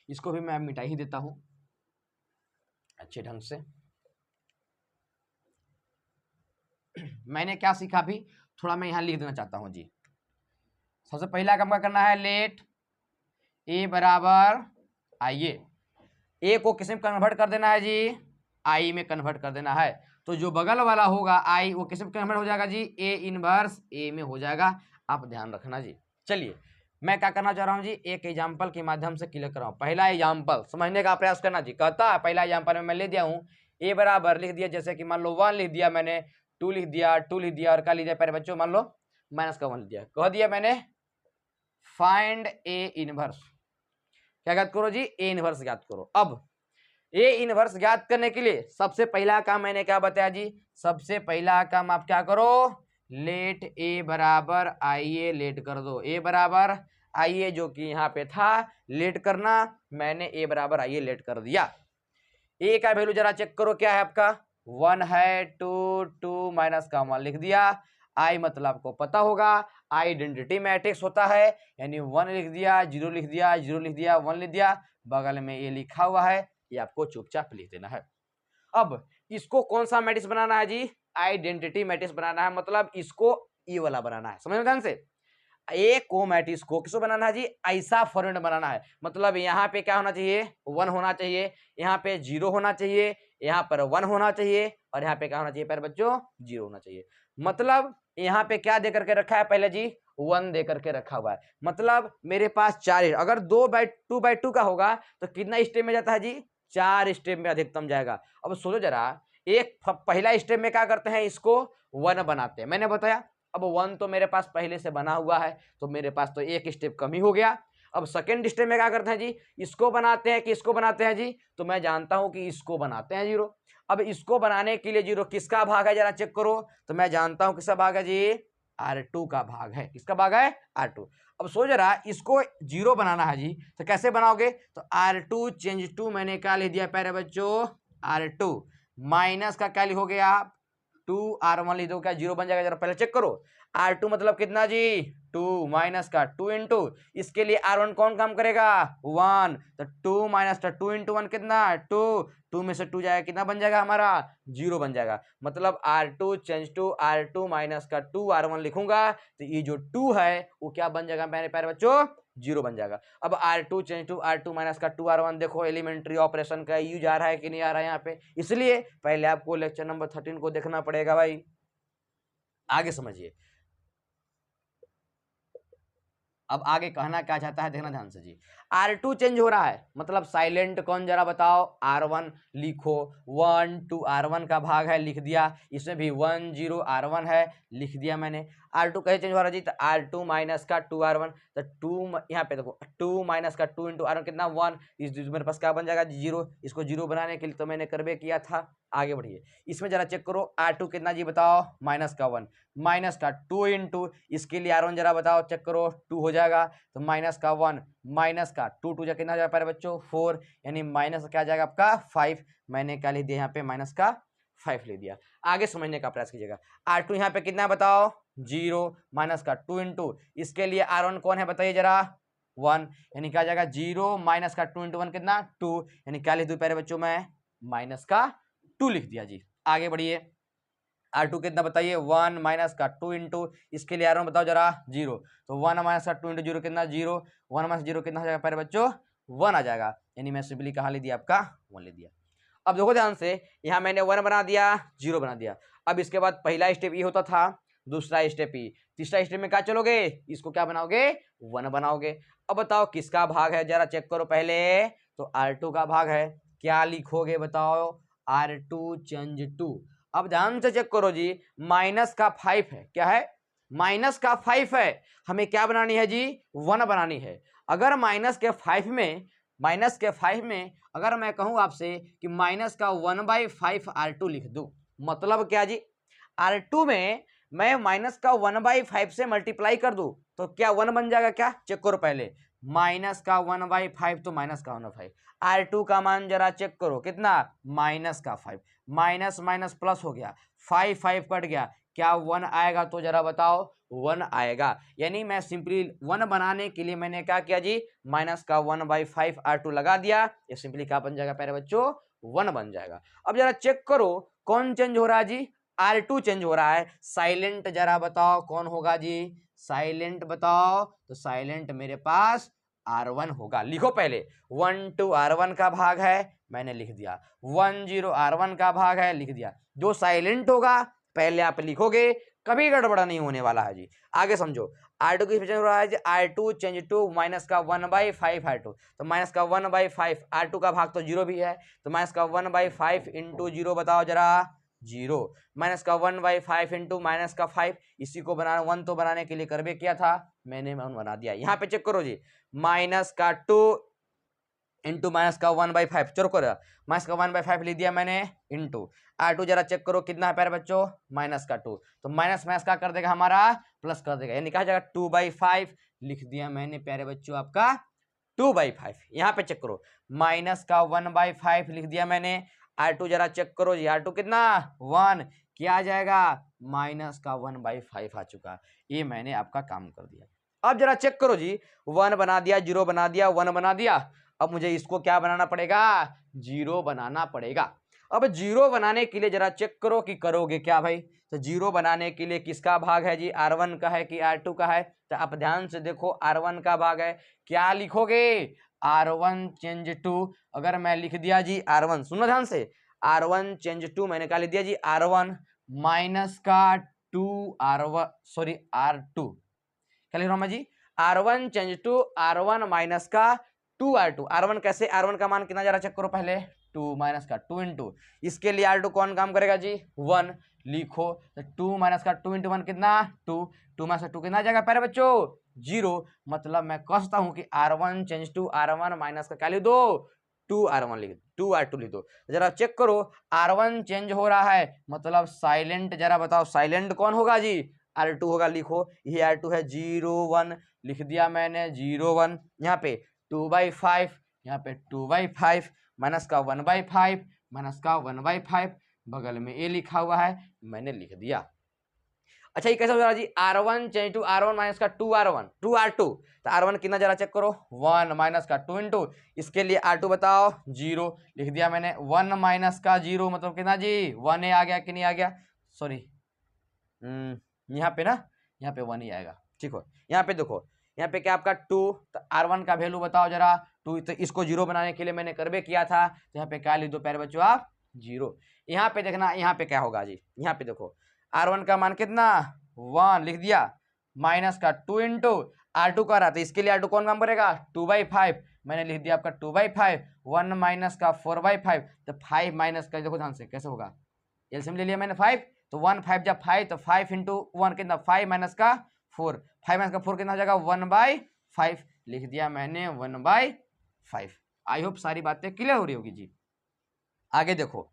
इसको भी मैं मिटा ही देता हूं अच्छे ढंग से। मैंने क्या सीखा भी थोड़ा मैं यहां लिख देना चाहता हूं जी। सबसे पहला काम क्या करना है, लेट ए बराबर आइए, ए को किस में कन्वर्ट कर देना है जी, आई में कन्वर्ट कर देना है। तो जो बगल वाला होगा आई, वो किस में कन्वर्ट हो जाएगा जी, ए इनवर्स ए में हो जाएगा। आप ध्यान रखना जी। चलिए मैं क्या करना चाह रहा हूँ जी, एक एग्जाम्पल के माध्यम से क्लियर कर रहा हूँ। पहला एग्जाम्पल समझने का प्रयास करना जी। कहता है पहला एग्जाम्पल में मैं ले दिया हूँ, ए बराबर लिख दिया, जैसे कि मान लो 1 लिख दिया मैंने, 2 लिख दिया, 2 लिख दिया, और क्या लिख दिया प्यारे बच्चों, मान लो -1 लिख दिया, कह दिया मैंने फाइंड ए इनवर्स। क्या ज्ञात करो जी, ए इनवर्स ज्ञात करो। अब ए इनवर्स ज्ञात करने के लिए सबसे पहला काम मैंने क्या बताया जी, सबसे पहला काम आप क्या करो, लेट ए बराबर आइए लेट कर दो, ए बराबर आइए जो कि यहाँ पे था लेट करना, मैंने ए बराबर आइए लेट कर दिया। ए का वैल्यू जरा चेक करो क्या है आपका, 1 है, 2 2 -1 लिख दिया। आई मतलब आपको पता होगा आइडेंटिटी मैट्रिक्स होता है, यानी 1 लिख दिया, 0 लिख दिया, 0 लिख दिया, 1 लिख दिया, बगल में ये लिखा हुआ है, ये आपको चुपचाप लिख देना है। अब इसको कौन सा मैट्रिक्स बनाना है जी, आइडेंटिटी मैट्रिक्स बनाना है, मतलब इसको ई वाला बनाना है, समझ में ध्यान से। ए को मैट्रिक्स को किसको बनाना है जी, ऐसा फॉर्मेट बनाना है, मतलब यहाँ पे क्या होना चाहिए, 1 होना चाहिए, यहाँ पे 0 होना चाहिए, यहाँ पर 1 होना चाहिए, और यहाँ पे क्या होना चाहिए प्यारे बच्चों, 0 होना चाहिए। मतलब यहाँ पे क्या दे करके रखा है पहले जी, 1 दे करके रखा हुआ है, मतलब मेरे पास 4, अगर 2/2 का होगा तो कितना स्टेप में जाता है जी, 4 स्टेप में अधिकतम जाएगा। अब सोचो जरा, एक पहला स्टेप में क्या करते हैं, इसको 1 बनाते हैं, मैंने बताया। अब 1 तो मेरे पास पहले से बना हुआ है, तो मेरे पास तो एक स्टेप कम ही हो गया। अब सेकंड स्टेप में क्या करते हैं जी, इसको बनाते हैं कि इसको बनाते हैं जी, तो मैं जानता हूं कि इसको बनाते हैं 0। अब इसको बनाने के लिए 0 किसका भाग है जरा चेक करो, तो मैं जानता हूं किसका भाग है जी, R2 का भाग है। किसका भाग है, R2। अब सो जरा इसको 0 बनाना है जी, तो कैसे बनाओगे, तो R2 चेंज टू मैंने क्या लिख दिया प्यारे बच्चों, R2 माइनस का क्या लिखोगे आप, 2R1 लिख दो, क्या 0 बन जाएगा, जरा पहले चेक करो। R2 मतलब कितना जी, 2 माइनस का 2 इंटू, इसके लिए R1 कौन काम करेगा, 1, तो 2 माइनस का 2 इंटू 1 कितना, 2, 2 में से 2 जाएगा, कितना बन जाएगा हमारा, 0 बन जाएगा। मतलब R2 change to R2 minus का 2R1 लिखूंगा, तो ये जो 2 है वो क्या बन जाएगा मेरे प्यारे बच्चों, 0 बन जाएगा। अब R2 change to R2 minus का 2R1, देखो एलिमेंट्री ऑपरेशन का यूज आ रहा है कि नहीं आ रहा है यहाँ पे, इसलिए पहले आपको लेक्चर नंबर 13 को देखना पड़ेगा भाई। आगे समझिए, अब आगे कहना क्या चाहता है देखना ध्यान से जी। R2 चेंज हो रहा है, मतलब साइलेंट कौन जरा बताओ, R1 लिखो, 1 2 R1 का भाग है लिख दिया, इसमें भी 1 0 R1 है लिख दिया मैंने। R2 कैसे चेंज हो रहा है जी, तो R2 माइनस का 2R1, तो 2 यहाँ पे देखो 2 माइनस का 2 इंटू R1 कितना 1, इस मेरे पास क्या बन जाएगा 0। इसको 0 बनाने के लिए तो मैंने करवे किया था। आगे बढ़िए, इसमें जरा चेक करो R2 कितना जी बताओ, माइनस का 1, माइनस का 2 इंटू, इसके लिए R1 जरा बताओ चेक करो, 2 हो जाएगा, तो माइनस का 1 माइनस का 2 2 जा कितना जाएगा प्यारे बच्चों, 4, यानी माइनस क्या जाएगा आपका 5। मैंने क्या लिख दिया यहाँ पे, माइनस का 5 ले दिया। आगे समझने का प्रयास कीजिएगा। R2 यहाँ पे कितना बताओ, 0 माइनस का 2 इंटू, इसके लिए R1 कौन है बताइए जरा, 1, यानी क्या जाएगा 0 माइनस का 2 इंटू 1 कितना 2, यानी क्या लिख दूं प्यारे बच्चों मैं, माइनस का 2 लिख दिया जी। आगे बढ़िए, R2 कितना बताइए 1 माइनस का 2 इंटू इसके लिए R1 बताओ जरा 0, तो 1 माइनस का 2 इंटू 0 कितना 0, 1 माइनस 0 कितना हो जाएगा प्यारे बच्चों 1 आ जाएगा, यानी मैं सिंपली कहाँ ले दिया आपका 1 ले दिया। अब देखो ध्यान से, यहाँ मैंने 1 बना दिया 0 बना दिया। अब इसके बाद पहला स्टेप ये होता था, दूसरा स्टेप ई, तीसरा स्टेप में क्या चलोगे, इसको क्या बनाओगे 1 बनाओगे। अब बताओ किसका भाग है, जरा चेक करो पहले, तो R2 का भाग है, क्या लिखोगे बताओ R2 चेंज 2। अब ध्यान से चेक करो जी, माइनस का 5 है, क्या है माइनस का 5 है, हमें क्या बनानी है जी 1 बनानी है। अगर माइनस के 5 में अगर मैं कहूं आपसे कि माइनस का 1/5 R2 लिख दूं, मतलब क्या जी R2 में मैं माइनस का 1/5 से मल्टीप्लाई कर दूं तो क्या 1 बन जाएगा, क्या चेक करो पहले, माइनस का 1/5 तो माइनस का 1/5, R2 का मान जरा चेक करो कितना माइनस का 5, माइनस माइनस प्लस हो गया, 5 कट गया, क्या 1 आएगा, तो जरा बताओ 1 आएगा। यानी मैं सिंपली 1 बनाने के लिए मैंने क्या किया जी, माइनस का 1/5 R2 लगा दिया, ये सिंपली क्या बन जाएगा प्यारे बच्चों 1 बन जाएगा। अब जरा चेक करो कौन चेंज हो रहा है जी, R2 चेंज हो रहा है। साइलेंट जरा बताओ कौन होगा जी, साइलेंट बताओ, तो साइलेंट मेरे पास R1 होगा। लिखो पहले 1 2 R1 का भाग है, मैंने लिख दिया, 1 0 R1 का भाग है, लिख दिया। जो साइलेंट होगा पहले आप लिखोगे, कभी गड़बड़ा नहीं होने वाला है जी। आगे समझो, R2 किस चेंज हो रहा है जी, R2 चेंज टू माइनस का 1/5 R2, तो माइनस का 1/5 R2 का भाग तो 0 भी है, तो माइनस का 1/5 इंटू 0 बताओ जरा 0, माइनस का 1/5 इंटू माइनस का 5, इसी को बनाना 1 तो बनाने के लिए करबे किया था, मैंने 1 बना दिया। यहाँ पे चेक करो जी, माइनस का 2 इंटू माइनस का 1/5, चलो करो माइनस का 1/5 लिख दिया मैंने इंटू R2 जरा चेक करो कितना है प्यारे बच्चों माइनस का 2, तो माइनस माइनस का कर देगा हमारा प्लस कर देगा, यानी कहा जाएगा 2/5 लिख दिया मैंने प्यारे बच्चों आपका 2/5। यहाँ पे चेक करो माइनस का 1/5 लिख दिया मैंने, R2 जरा चेक करो जी, R2 कितना 1, क्या आ जाएगा माइनस का 1/5 आ चुका, ये मैंने आपका काम कर दिया। अब जरा चेक करो जी, 1 बना दिया, 0 बना दिया, 1 बना दिया, अब मुझे इसको क्या बनाना पड़ेगा 0 बनाना पड़ेगा। अब 0 बनाने के लिए जरा चेक करो कि करोगे क्या भाई, तो 0 बनाने के लिए किसका भाग है जी, R1 का है कि R2 का है, तो आप ध्यान से देखो R1 का भाग है, क्या लिखोगे R1 चेंज टू, अगर मैं लिख दिया जी R1, सुनो ध्यान से, R1 चेंज टू मैंने क्या लिख दिया जी R1 माइनस का 2 R1 सॉरी R2, क्या लिख रहा हूं मैं जी R1 change to R1 minus का 2 R2, R1 कैसे, R1 का मान कितना जरा चेक करो पहले 2 माइनस का 2 इंटू इसके लिए R2 कौन काम करेगा जी 1, लिखो तो 2 माइनस का 2 इंटू 1 कितना 2, 2 माइनस का 2 कितना जाएगा प्यारे बच्चों 0, मतलब मैं कह सकता हूं कि R1 change to R1 minus का क्या लिख दो 2 R1 लिख 2 R2 लिख दो। जरा चेक करो R1 चेंज हो रहा है, मतलब साइलेंट जरा बताओ साइलेंट कौन होगा जी R2 होगा, लिखो ये R2 है 0 1 लिख दिया मैंने 0 1, यहाँ पे 2/5, यहाँ पे 2/5 माइनस का 1/5 माइनस का 1/5, बगल में ए लिखा हुआ है मैंने लिख दिया। अच्छा ये कैसे हो रहा जी R1 change to R1 minus का 2 R2, तो R1 कितना जरा चेक करो 1 माइनस का 2 इंटू इसके लिए R2 बताओ 0 लिख दिया मैंने, 1 माइनस का 0 मतलब कितना जी 1 आ गया कि नहीं आ गया, सॉरी यहाँ पे ना यहाँ पे 1 ही आएगा, ठीक हो। यहाँ पे देखो यहाँ पे क्या आपका 2, तो R1 का वैल्यू बताओ जरा 2, तो इसको 0 बनाने के लिए मैंने करबे किया था, तो यहाँ पे क्या लिख दो प्यारे बच्चों आप 0। यहाँ पे देखना यहाँ पे क्या होगा जी, यहाँ पे देखो R1 का मान कितना 1 लिख दिया माइनस का 2 इंटू R2 का रहा, तो इसके लिए R2 कौन काम करेगा 2/5, मैंने लिख दिया आपका 2/5, 1 माइनस का 4/5, तो 5 माइनस का देखो ध्यान से कैसे होगा, एलसीएम ले लिया मैंने 5, तो 1 5 जब 5 तो 5 इंटू 1 कितना 5 माइनस का 4, 5 माइनस का 4 कितना हो जाएगा 1/5 लिख दिया मैंने 1/5। आई होप सारी बातें क्लियर हो रही होगी जी। आगे देखो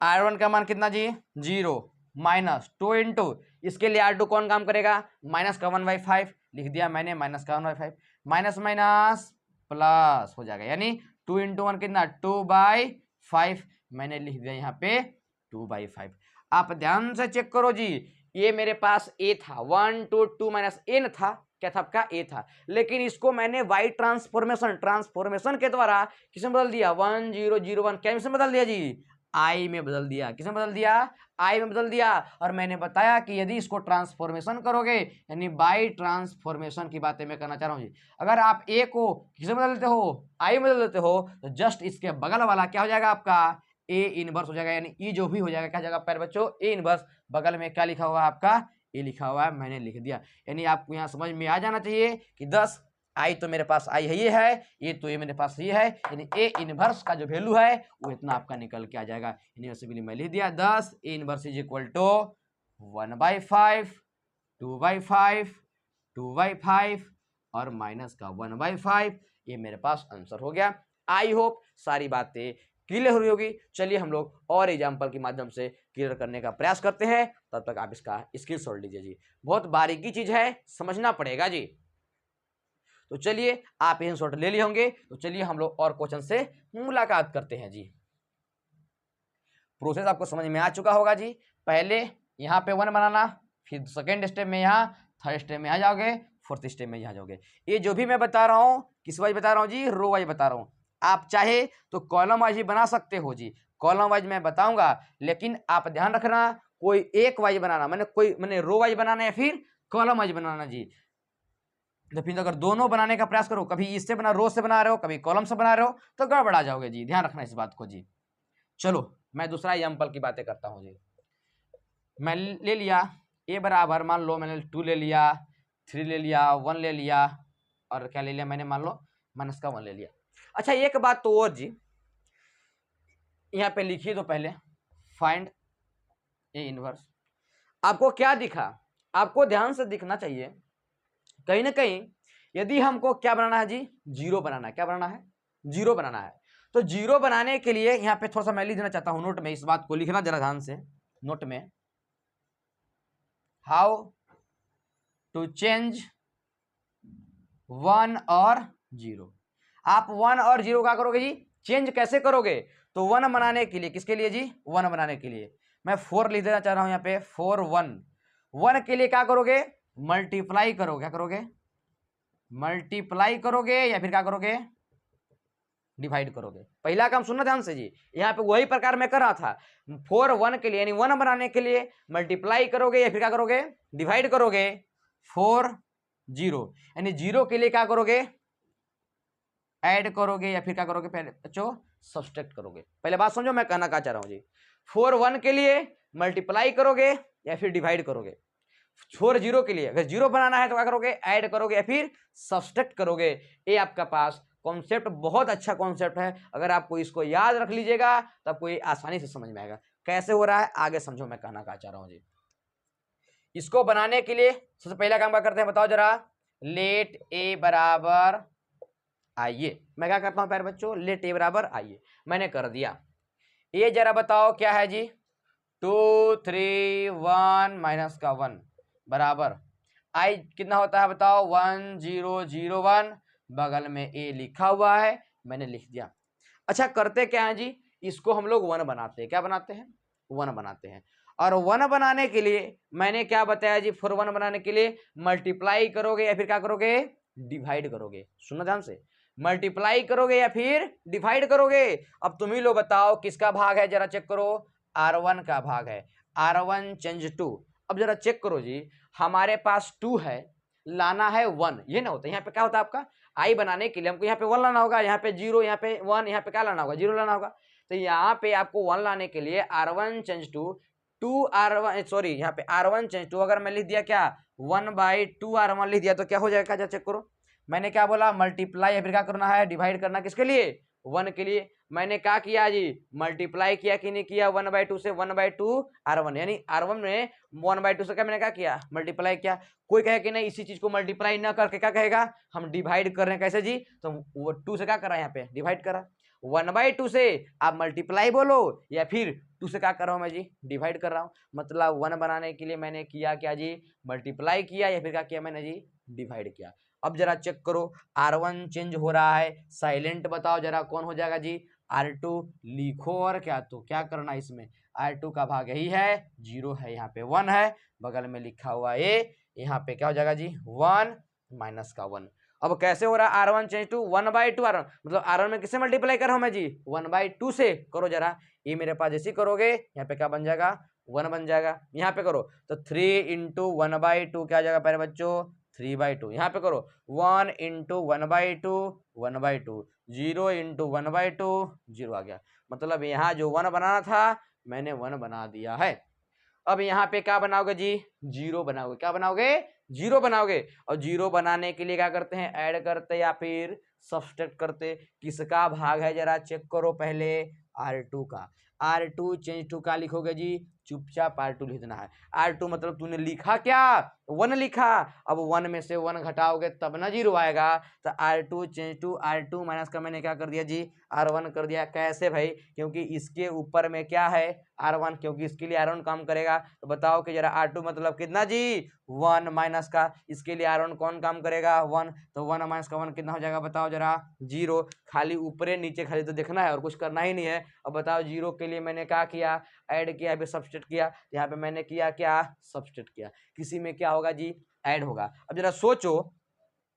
R1 का मान कितना जी 0 माइनस 2 इंटू इसके लिए R2 कौन काम करेगा माइनस का 1/5 लिख दिया मैंने माइनस का 1/5, माइनस माइनस प्लस हो जाएगा, यानी 2 इंटू 1 कितना 2/5 मैंने लिख दिया यहाँ पे 2/5। आप ध्यान से चेक करो जी, ये मेरे पास a था 1 2 2 माइनस a न था, क्या था आपका a था, लेकिन इसको मैंने y ट्रांसफॉर्मेशन के द्वारा किसमें बदल दिया 1 0 0 1, क्या में बदल दिया जी आई में बदल दिया। किसमें बदल दिया? आई में बदल दिया। और मैंने बताया कि यदि इसको ट्रांसफॉर्मेशन करोगे, यानी बाई ट्रांसफॉर्मेशन की बातें मैं करना चाह रहा हूँ जी। अगर आप ए को किसमें बदल देते हो? आई में बदल देते हो, तो जस्ट इसके बगल वाला क्या हो जाएगा आपका? ए इनवर्स हो जाएगा, यानी ई जो भी हो जाएगा क्या हो जाएगा प्यारे बच्चों? A inverse. बगल में क्या लिखा हुआ है आपका? ए लिखा हुआ है, मैंने लिख दिया। यानी आपको यहाँ समझ में आ जाना चाहिए कि 10 आई तो मेरे पास आई है, ये तो ये मेरे पास ये है, यानी ए इनवर्स का जो वैल्यू है वो इतना आपका निकल के आ जाएगा। यूनिवर्सिटी मैं लिख दिया 10 A inverse is equal to 1/5, 2/5, 2/5 और माइनस का 1/5। ये मेरे पास आंसर हो गया। आई होप सारी बातें क्लियर हो रही होगी। चलिए हम लोग और एग्जाम्पल के माध्यम से क्लियर करने का प्रयास करते हैं। तब तक आप इसका स्किल सोल्व लीजिए जी, बहुत बारीकी चीज है, समझना पड़ेगा जी। तो चलिए आप इन शॉर्ट ले लिए होंगे, तो चलिए हम लोग और क्वेश्चन से मुलाकात करते हैं जी। प्रोसेस आपको समझ में आ चुका होगा जी। पहले यहाँ पे 1 बनाना, फिर सेकेंड स्टेप में यहाँ, थर्ड स्टेप में यहाँ जाओगे, फोर्थ स्टेप में यहाँ जाओगे। ये जो भी मैं बता रहा हूँ किस वाइज बता रहा हूँ जी? रो वाइज बता रहा हूँ। आप चाहे तो कॉलम वाइज भी बना सकते हो जी, कॉलम वाइज मैं बताऊंगा, लेकिन आप ध्यान रखना कोई एक वाइज बनाना, मैंने रो वाइज बनाना या फिर कॉलम वाइज बनाना जी। तो फिर अगर दोनों बनाने का प्रयास करो, कभी इससे बना रो से बना रहे हो, कभी कॉलम से बना रहे हो, तो गड़बड़ा जाओगे जी, ध्यान रखना इस बात को जी। चलो मैं दूसरा एग्जाम्पल की बातें करता हूँ जी। मैं ले लिया ए बराबर, मान लो मैंने 2 ले लिया, 3 ले लिया, 1 ले लिया, और क्या ले लिया मैंने? मान लो माइनस का 1 ले लिया। अच्छा एक बात तो और जी, यहाँ पे लिखिए तो पहले फाइंड ए इनवर्स। आपको क्या दिखा? आपको ध्यान से दिखना चाहिए कहीं ना कहीं। यदि हमको क्या बनाना है जी? जीरो बनाना है। क्या बनाना है? जीरो बनाना है। तो जीरो बनाने के लिए यहाँ पे थोड़ा सा मैं लिख देना चाहता हूं नोट में, इस बात को लिखना जरा ध्यान से नोट में। हाउ टू चेंज 1 और 0। आप 1 और 0 क्या करोगे जी? चेंज कैसे करोगे? तो 1 बनाने के लिए, किसके लिए जी? 1 बनाने के लिए मैं 4 लिख देना चाह रहा हूं यहाँ पे, 4 1 के लिए क्या करोगे? मल्टीप्लाई करोगे। क्या करोगे? मल्टीप्लाई करोगे या फिर क्या करोगे? डिवाइड करोगे। पहला काम सुनना ध्यान से जी, यहाँ पे वही प्रकार मैं कर रहा था। 4 1 के लिए यानी 1 बनाने के लिए मल्टीप्लाई करोगे या फिर क्या करोगे? डिवाइड करोगे। 4 0 यानी 0 के लिए क्या करोगे? ऐड करोगे या फिर क्या करोगे? पहले बच्चों सब्सट्रैक्ट करोगे। पहले बात समझो मैं कहना क्या चाह रहा हूँ जी। 4 1 के लिए मल्टीप्लाई करोगे या फिर डिवाइड करोगे। 4 0 के लिए अगर 0 बनाना है तो क्या करोगे? ऐड करोगे या फिर सब्सट्रैक्ट करोगे। ये आपका पास कॉन्सेप्ट बहुत अच्छा कॉन्सेप्ट है, अगर आपको इसको याद रख लीजिएगा तो आपको ये आसानी से समझ में आएगा। कैसे हो रहा है आगे समझो मैं कहना क्या चाह रहा हूँ जी। इसको बनाने के लिए सबसे पहला काम क्या करते हैं बताओ जरा? लेट ए बराबर आइए, मैं क्या करता हूँ प्यारे बच्चों? लेट ए बराबर आइए, मैंने कर दिया। ये जरा बताओ क्या है जी? 2 3 1 माइनस का 1 बराबर आई कितना होता है बताओ? 1 0 0 1, बगल में ए लिखा हुआ है, मैंने लिख दिया। अच्छा करते क्या है जी? इसको हम लोग 1 बनाते हैं। क्या बनाते हैं? 1 बनाते हैं। और 1 बनाने के लिए मैंने क्या बताया जी? 4 1 बनाने के लिए मल्टीप्लाई करोगे या फिर क्या करोगे? डिवाइड करोगे। सुनो ध्यान से, मल्टीप्लाई करोगे या फिर डिवाइड करोगे। अब तुम ही लोग बताओ किसका भाग है, जरा चेक करो। R1 का भाग है, R1 चेंज 2। अब जरा चेक करो जी, हमारे पास 2 है, लाना है 1, ये ना होता है। यहाँ पे क्या होता है आपका? आई बनाने के लिए हमको यहाँ पे 1 लाना होगा, यहाँ पे 0, यहाँ पे 1, यहाँ पे क्या लाना होगा? 0 लाना होगा। तो यहाँ पे आपको 1 लाने के लिए R1 चेंज 2, 2 R1 सॉरी यहाँ पे R1 चेंज 2 अगर मैं लिख दिया क्या? 1/2 R1 लिख दिया तो क्या हो जाएगा? जरा चेक करो। मैंने क्या बोला? मल्टीप्लाई या फिर क्या करना है? डिवाइड करना। किसके लिए? 1 के लिए। मैंने क्या किया जी? मल्टीप्लाई किया कि नहीं किया? 1/2 से 1/2 R1, यानी R1 में 1/2 से क्या मैंने क्या किया? मल्टीप्लाई किया। कोई कहे कि नहीं इसी चीज को मल्टीप्लाई ना करके क्या कहेगा? हम डिवाइड कर रहे हैं। कैसे जी? तो वो 2 से क्या करा? यहाँ पे डिवाइड करा। 1/2 से आप मल्टीप्लाई बोलो या फिर 2 से क्या कर रहा हूँ मैं जी? डिवाइड कर रहा हूँ। मतलब 1 बनाने के लिए मैंने किया क्या जी? मल्टीप्लाई किया या फिर क्या किया मैंने जी? डिवाइड किया। अब जरा चेक करो, R1 चेंज हो रहा है, साइलेंट बताओ जरा कौन हो जाएगा जी? R2 लिखो। और क्या तो क्या करना इसमें? R2 का भाग यही है, 0 है, यहाँ पे 1 है, बगल में लिखा हुआ ए, यहाँ पे क्या हो जाएगा जी? 1 माइनस का 1। अब कैसे हो रहा है R1 चेंज टू 1/2 R1, मतलब R1 में किससे मल्टीप्लाई कर रहा हूं मैं जी 1/2 से। करो जरा, ये मेरे पास जैसे करोगे यहाँ पे क्या बन जाएगा 1 बन जाएगा। यहाँ पे करो तो 3 इंटू 1/2 क्या जाएगा प्यारे बच्चों 3/2। यहाँ पे करो 1 इंटू 1/2 1/2, 0 इंटू 1/2 0 आ गया। मतलब यहाँ जो 1 बनाना था मैंने 1 बना दिया है। अब यहाँ पे क्या बनाओगे जी 0 बनाओगे। क्या बनाओगे 0 बनाओगे। और 0 बनाने के लिए क्या करते हैं ऐड करते या फिर सब्सट्रैक्ट करते। किसका भाग है जरा चेक करो पहले R2 का। R2 चेंज टू का लिखोगे जी चुपचाप R2 लिख देना है। R2 मतलब तूने लिखा क्या 1 लिखा। अब 1 में से 1 घटाओगे तब ना 0 आएगा। तो R2 change to R2 minus का मैंने क्या कर दिया जी R1 कर दिया। कैसे भाई, क्योंकि इसके ऊपर में क्या है R1, क्योंकि इसके लिए R1 काम करेगा। तो बताओ कि जरा R2 मतलब कितना जी 1 माइनस का, इसके लिए R1 कौन काम करेगा 1, तो 1 माइनस का 1 कितना हो जाएगा बताओ जरा 0। खाली ऊपरे नीचे खाली तो देखना है और कुछ करना ही नहीं है। अब बताओ 0 के लिए मैंने क्या किया ऐड किया फिर सब्सट्रैक्ट किया। यहाँ पे मैंने किया क्या सब्सट्रैक्ट किया। किसी में क्या होगा जी ऐड होगा। अब जरा सोचो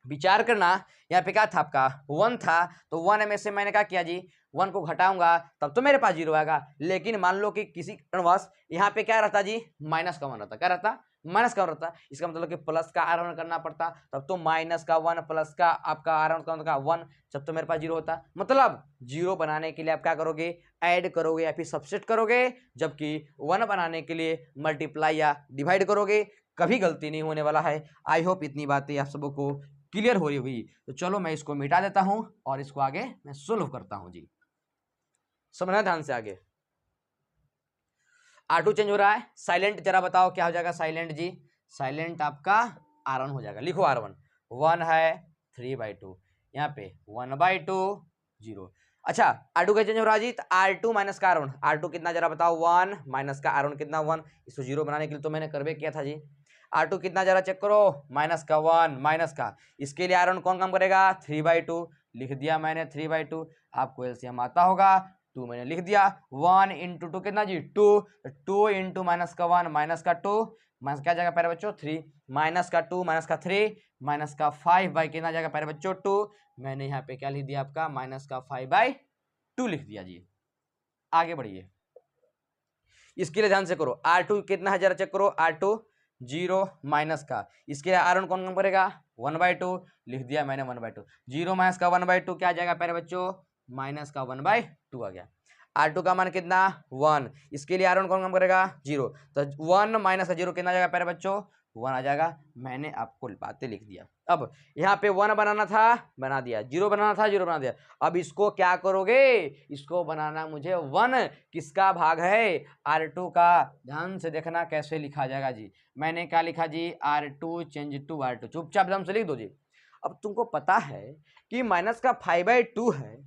विचार करना, यहाँ पे क्या था आपका 1 था, तो 1 में से मैंने क्या किया जी 1 को घटाऊंगा तब तो मेरे पास 0 आएगा। लेकिन मान लो कि किसी कारणवश यहाँ पे क्या रहता जी माइनस का 1 रहता। क्या रहता माइनस का 1 रहता। इसका मतलब कि प्लस का R1 करना पड़ता, तब तो माइनस का 1 प्लस का आपका R1 का 1, जब तो मेरे पास 0 होता। मतलब 0 बनाने के लिए आप क्या करोगे ऐड करोगे या फिर सब्सट्रैक्ट करोगे, जबकि 1 बनाने के लिए मल्टीप्लाई या डिवाइड करोगे। कभी गलती नहीं होने वाला है। आई होप इतनी बातें आप सबों को क्लियर हो रही हुई। तो चलो मैं इसको मिटा देता हूं और इसको आगे मैं सोल्व करता हूं जी। समझना ध्यान से आगे। R2 चेंज हो रहा है। साइलेंट जरा बताओ क्या हो जाएगा साइलेंट जी। साइलेंट आपका R1 हो जाएगा। लिखो R1 1 है 3/2, यहाँ पे 1/2 0। अच्छा R2 का चेंज हो रहा है जी, तो R2 माइनस का R1। R2 कितना जरा बताओ 1 माइनस का R1 कितना 1। इसको 0 बनाने के लिए तो मैंने करवे किया था जी। R2 कितना जरा चेक करो माइनस का 1 माइनस का, इसके लिए R1 कौन काम करेगा 3/2। लिख दिया मैंने 3/2। आपको एलसीएम आता होगा 2 मैंने लिख दिया। 1 इंटू 2 कितना जी 2, 2 इंटू माइनस का 1 माइनस का 2, माइनस क्या जाएगा प्यारे बच्चों 3, माइनस का 2 माइनस का 3 माइनस का 5 बाई कितना जाएगा प्यारे बच्चों 2। मैंने यहाँ पे क्या लिख दिया आपका माइनस का 5/2 लिख दिया जी। आगे बढ़िए, इसके लिए ध्यान से करो R2 कितना है जरा चेक करो R2 0 माइनस का, इसके लिए R1 कौन कम करेगा 1/2। लिख दिया मैंने 1/2। 0 माइनस का 1/2 क्या आ जाएगा प्यारे बच्चों माइनस का 1/2 आ गया। R2 का मान कितना 1, इसके लिए R1 कौन कम करेगा 0, तो 1 माइनस का 0 कितना आ जाएगा प्यारे बच्चों 1 आ जाएगा। मैंने आपको बातें लिख दिया। अब यहाँ पे 1 बनाना था बना दिया, 0 बनाना था 0 बना दिया। अब इसको क्या करोगे, इसको बनाना मुझे 1 किसका भाग है R2 का। ध्यान से देखना कैसे लिखा जाएगा जी। मैंने क्या लिखा जी R2 चेंज टू R2, चुपचाप ध्यान से लिख दो जी। अब तुमको पता है कि माइनस का 5/2 है,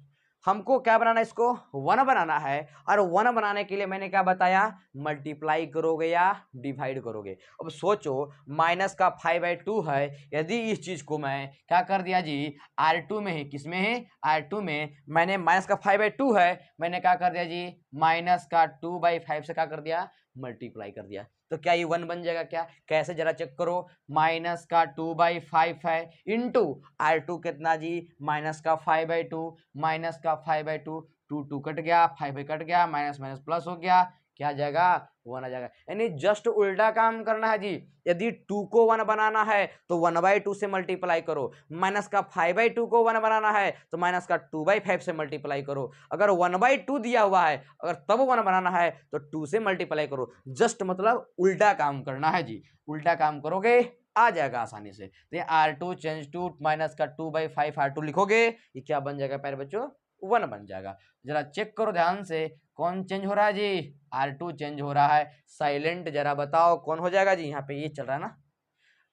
हमको क्या बनाना है इसको 1 बनाना है। और 1 बनाने के लिए मैंने क्या बताया मल्टीप्लाई करोगे या डिवाइड करोगे। अब सोचो माइनस का 5/2 है, यदि इस चीज को मैं क्या कर दिया जी R2 में है, किस में है R2 में, मैंने माइनस का 5/2 है मैंने क्या कर दिया जी माइनस का 2/5 से क्या कर दिया मल्टीप्लाई कर दिया। तो क्या ये 1 बन जाएगा क्या, कैसे जरा चेक करो। माइनस का 2/5 है इंटू R2 कितना जी माइनस का 5/2, माइनस का 5/2, 2 कट गया 5 कट गया, माइनस माइनस प्लस हो गया, क्या आ जाएगा 1 आ जाएगा। यानी जस्ट उल्टा काम करना है जी। यदि 2 को 1 बनाना है तो 1/2 से मल्टीप्लाई करो, माइनस का 5/2 को 1 बनाना है तो माइनस का 2/5 से मल्टीप्लाई करो। अगर 1/2 दिया हुआ है अगर तब 1 बनाना है तो 2 से मल्टीप्लाई करो। जस्ट मतलब उल्टा काम करना है जी। उल्टा काम करोगे आ जाएगा आसानी से। तो R2 चेंज टू माइनस का 2/5 R2 लिखोगे, ये क्या बन जाएगा प्यारे बच्चों 1 बन जाएगा। जरा चेक करो ध्यान से कौन चेंज हो रहा है जी R2 चेंज हो रहा है। साइलेंट जरा बताओ कौन हो जाएगा जी, यहाँ पे ये चल रहा है ना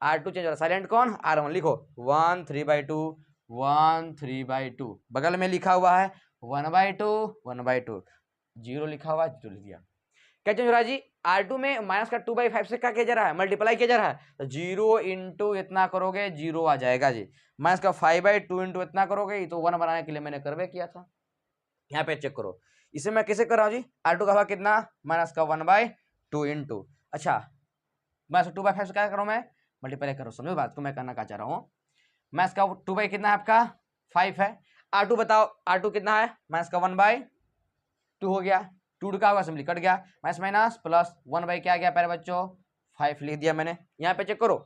R2 चेंज हो रहा है, साइलेंट कौन R1। लिखो 1 3/2 1 3/2, बगल में लिखा हुआ है 1/2 1/2, 0 लिखा हुआ है 0 लिख दिया। क्या चेंज हो रहा है जी R2 में माइनस का 2/5 से क्या किया जा रहा है मल्टीप्लाई किया जा रहा है, तो 0 इंटू इतना करोगे 0 आ जाएगा जी। माइनस का 5/2 इंटू इतना करोगे तो 1 बनाने के लिए मैंने करवे किया था। यहाँ पे चेक करो, इसे मैं कैसे कर रहा हूँ जी R2 का भाग कितना माइनस का 1/2 इंटू, अच्छा माइनस 2/5 से क्या करूँ मैं मल्टीप्लाई करो। समझो बात को मैं करना क्या चाह रहा हूँ। माइनस का 2 बाई कितना है आपका 5 है। R2 बताओ, R2 कितना है, माइनस का 1/2 हो गया, 2 का होगा सिंपली कट गया, माइनस माइनस प्लस 1/, क्या गया प्यारे बच्चों 5 लिख दिया मैंने। यहाँ पे चेक करो,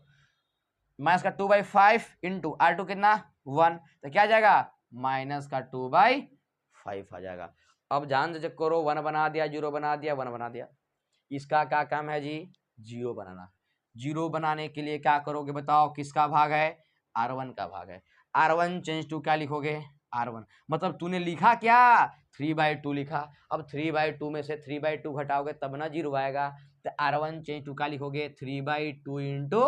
माइनस का 2/5 इंटू R2 कितना 1, तो क्या आ जाएगा माइनस का 2/5 आ जाएगा। अब ध्यान से चेक करो, 1 बना दिया, 0 बना दिया, 1 बना दिया। इसका क्या काम है जी, 0 बनाना। 0 बनाने के लिए क्या करोगे बताओ, किसका भाग है, R1 का भाग है। R1 चेंज टू क्या लिखोगे R1, मतलब तूने लिखा क्या 3/2 लिखा। अब 3/2 में से 3/2 घटाओगे तब ना 0 आएगा, तो R1 चेंज टू क्या लिखोगे 3/2 इंटू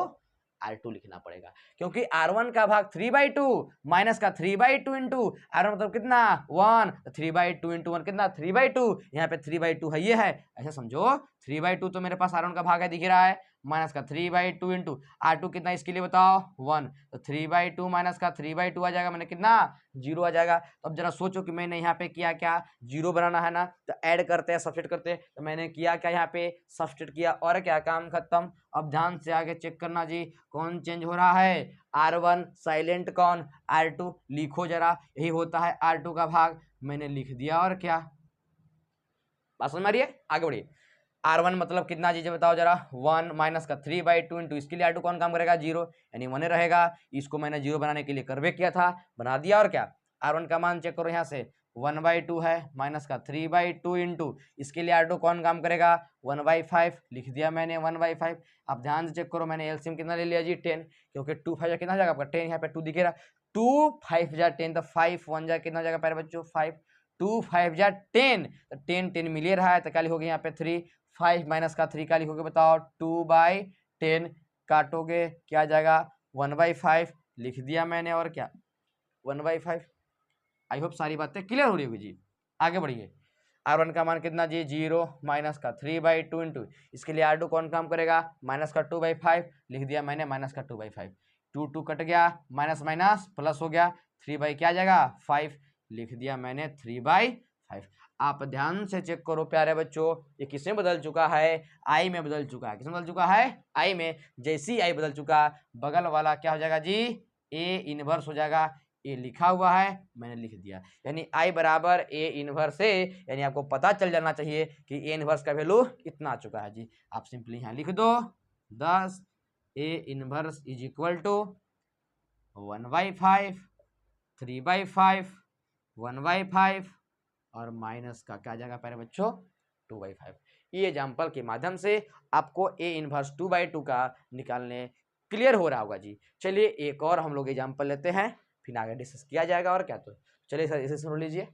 R2 लिखना पड़ेगा, क्योंकि R1 का भाग 3/2 माइनस का 3/2 इंटू R1 मतलब कितना 1, 3/2 इंटू 1 कितना 3/2, यहाँ पे 3/2 है, ये है, ऐसा समझो 3/2 तो मेरे पास R1 का भाग है दिख रहा है, माइनस का 3/2 इंटू R2 कितना इसके लिए बताओ 1, तो 3/2 माइनस का 3/2 आ जाएगा, मैंने कितना 0 आ जाएगा। तो अब जरा सोचो कि मैंने यहाँ पे किया क्या, 0 बनाना है ना, तो ऐड करते हैं सब्स्टिट्यूट करते हैं, तो मैंने किया क्या यहाँ पे सब्स्टिट्यूट किया और क्या काम खत्म। अब ध्यान से आगे चेक करना जी, कौन चेंज हो रहा है R1, साइलेंट कौन R2, लिखो जरा, यही होता है R2 का भाग, मैंने लिख दिया और क्या, बात समझ में आ रही है, आगे बढ़िए। R1 मतलब कितना चीजें बताओ जरा 1 माइनस का 3/2 इंटू इसके लिए R2 कौन काम करेगा 0, यानी 1 रहेगा। इसको मैंने 0 बनाने के लिए करवे किया था, बना दिया और क्या, R1 का मान चेक करो यहाँ से 1/2 है, माइनस का 3/2 इंटू इसके लिए R2 कौन काम करेगा 1/5 लिख दिया मैंने 1/5। अब ध्यान से चेक करो, मैंने एलसीएम कितना ले लिया जी 10, क्योंकि 2 5 कितना हो जाएगा आपका 10, यहाँ पे 2 दिखेगा, 2 5 जा 10, तो 5 1 जा कितना हो जाएगा प्यारे बच्चों 5, 2 5 जा 10, तो 10 10 मिल रहा है, तो क्या लिखोगे यहाँ पे 3, 5 माइनस का 3 का लिखोगे बताओ 2/10, काटोगे क्या आ जाएगा 1/5 लिख दिया मैंने और क्या 1/5। आई होप सारी बातें क्लियर हो रही होगी जी, आगे बढ़िए। R1 का मान कितना जी 0 माइनस का 3/2 इंटू इसके लिए R2 कौन काम करेगा माइनस का 2/5 लिख दिया मैंने, माइनस का 2/5, 2 कट गया, माइनस माइनस प्लस हो गया, 3 क्या जाएगा 5 लिख दिया मैंने 3/5। आप ध्यान से चेक करो प्यारे बच्चों, ये किसमें बदल चुका है I में बदल चुका है, किसमें बदल चुका है I में। जैसी I बदल चुका, बगल वाला क्या हो जाएगा जी A इनवर्स हो जाएगा, ए लिखा हुआ है मैंने लिख दिया, यानी I बराबर A इनवर्स है, यानी आपको पता चल जाना चाहिए कि A इनवर्स का वैल्यू कितना आ चुका है जी। आप सिंपली यहाँ लिख दो 10 A inverse is equal to 1/5, 3/5, 1/5 और माइनस का क्या जाएगा प्यारे बच्चों 2/5। ये एग्जाम्पल के माध्यम से आपको A इनवर्स 2/2 का निकालने क्लियर हो रहा होगा जी। चलिए एक और हम लोग एग्जाम्पल लेते हैं, फिर आगे डिस्कस किया जाएगा और क्या। तो चलिए सर इसे सुन लीजिए,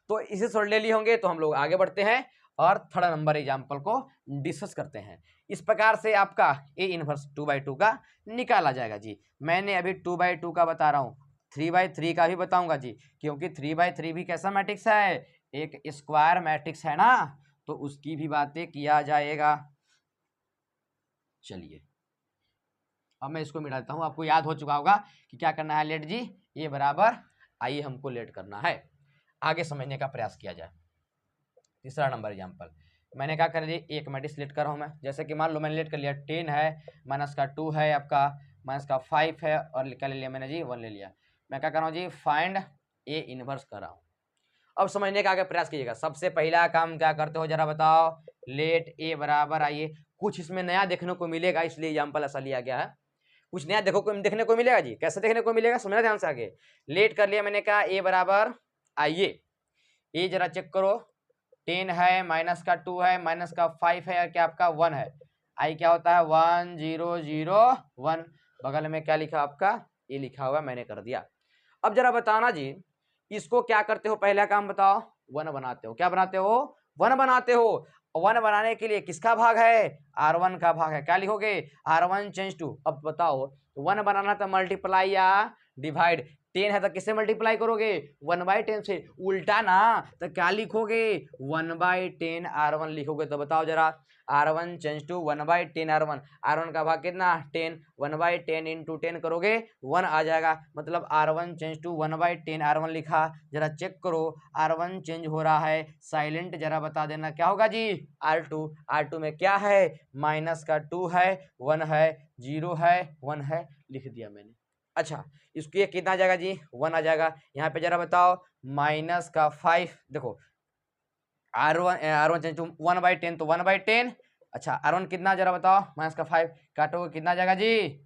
तो इसे सुन ले लिए होंगे तो हम लोग आगे बढ़ते हैं और थर्ड नंबर एग्जाम्पल को डिस्कस करते हैं। इस प्रकार से आपका A इनवर्स 2/2 का निकाला जाएगा जी। मैंने अभी 2/2 का बता रहा हूँ, 3/3 का भी बताऊंगा जी, क्योंकि 3/3 भी कैसा मैट्रिक्स है, एक स्क्वायर मैट्रिक्स है ना, तो उसकी भी बातें किया जाएगा। चलिए अब मैं इसको मिटाता हूँ, आपको याद हो चुका होगा कि क्या करना है, लेट जी ये बराबर आइए हमको लेट करना है, आगे समझने का प्रयास किया जाए। तीसरा नंबर एग्जाम्पल मैंने क्या कर लिया, एक मैट्रिक्स लेट कर रहा हूँ मैं, जैसे कि मान लो मैंने लेट कर लिया 10 है, माइनस का 2 है आपका, माइनस का 5 है और क्या ले लिया मैंने जी 1 ले लिया। मैं क्या कर रहा हूँ जी फाइंड A इनवर्स कर रहा हूँ। अब समझने का आगे प्रयास कीजिएगा, सबसे पहला काम क्या करते हो जरा बताओ, लेट A बराबर आइए, कुछ इसमें नया देखने को मिलेगा इसलिए एग्जाम्पल ऐसा लिया गया है, कुछ नया देखने को मिलेगा जी। कैसे देखने को मिलेगा समझना ध्यान से आगे। लेट कर लिया मैंने, कहा A बराबर आइए, A जरा चेक करो 10 है, माइनस का 2 है, माइनस का 5 है और क्या आपका 1 है। I क्या होता है 1 0 0 1, बगल में क्या लिखा आपका A लिखा हुआ मैंने कर दिया। अब जरा बताना जी इसको क्या करते हो, पहला काम बताओ 1 बनाते हो, क्या बनाते हो 1 बनाते हो। 1 बनाने के लिए किसका भाग है R1 का भाग है, क्या लिखोगे R1 चेंज टू। अब बताओ 1 बनाना तो मल्टीप्लाई या डिवाइड, 10 है तो किससे मल्टीप्लाई करोगे 1/10 से, उल्टा ना तो क्या लिखोगे 1/10 R1 लिखोगे। तो बताओ जरा R1 change to 1/10 R1, R1 का भाग कितना 10, 1/10 इंटू 10 करोगे 1 आ जाएगा, मतलब R1 चेंज टू 1/10 R1 लिखा। जरा चेक करो R1 चेंज हो रहा है, साइलेंट जरा बता देना क्या होगा जी R2, R2 में क्या है माइनस का 2 है, 1 है, 0 है, 1 है, लिख दिया मैंने। अच्छा, इसको ये कितना आ जाएगा जी, 1 आ जाएगा। यहाँ पे जरा बताओ माइनस का 5, देखो R1 चेंज टू 1/10 तो 1/10। अच्छा R1 कितना जरा बताओ, माइनस का 5 काटोगे कितना आ जाएगा जी,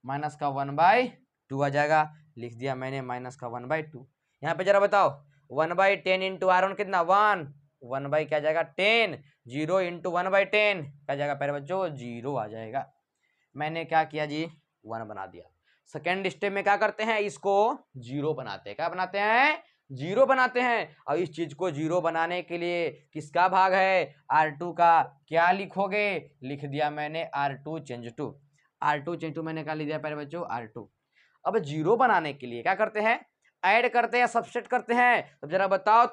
माइनस का 1/2 आ जाएगा। लिख दिया मैंने माइनस का 1/2। यहाँ पे जरा बताओ 1/10 इंटू R1 कितना 1, 1 बाई क्या जाएगा 10, 0 इंटू 1/10 क्या जाएगा प्यारे बच्चों 0 आ जाएगा। मैंने क्या किया जी 1 बना दिया। सेकेंड स्टेप में क्या करते हैं, इसको 0 बनाते हैं। क्या बनाते हैं, 0 बनाते हैं। और इस चीज को 0 बनाने के लिए किसका भाग है, R2 का। क्या लिखोगे, लिख दिया मैंने R2 change to, R2 change to मैंने क्या लिख दिया प्यारे बच्चों R2। अब 0 बनाने के लिए क्या करते हैं, ऐड करते हैं, सबसेट करते हैं। तो जरा बताओ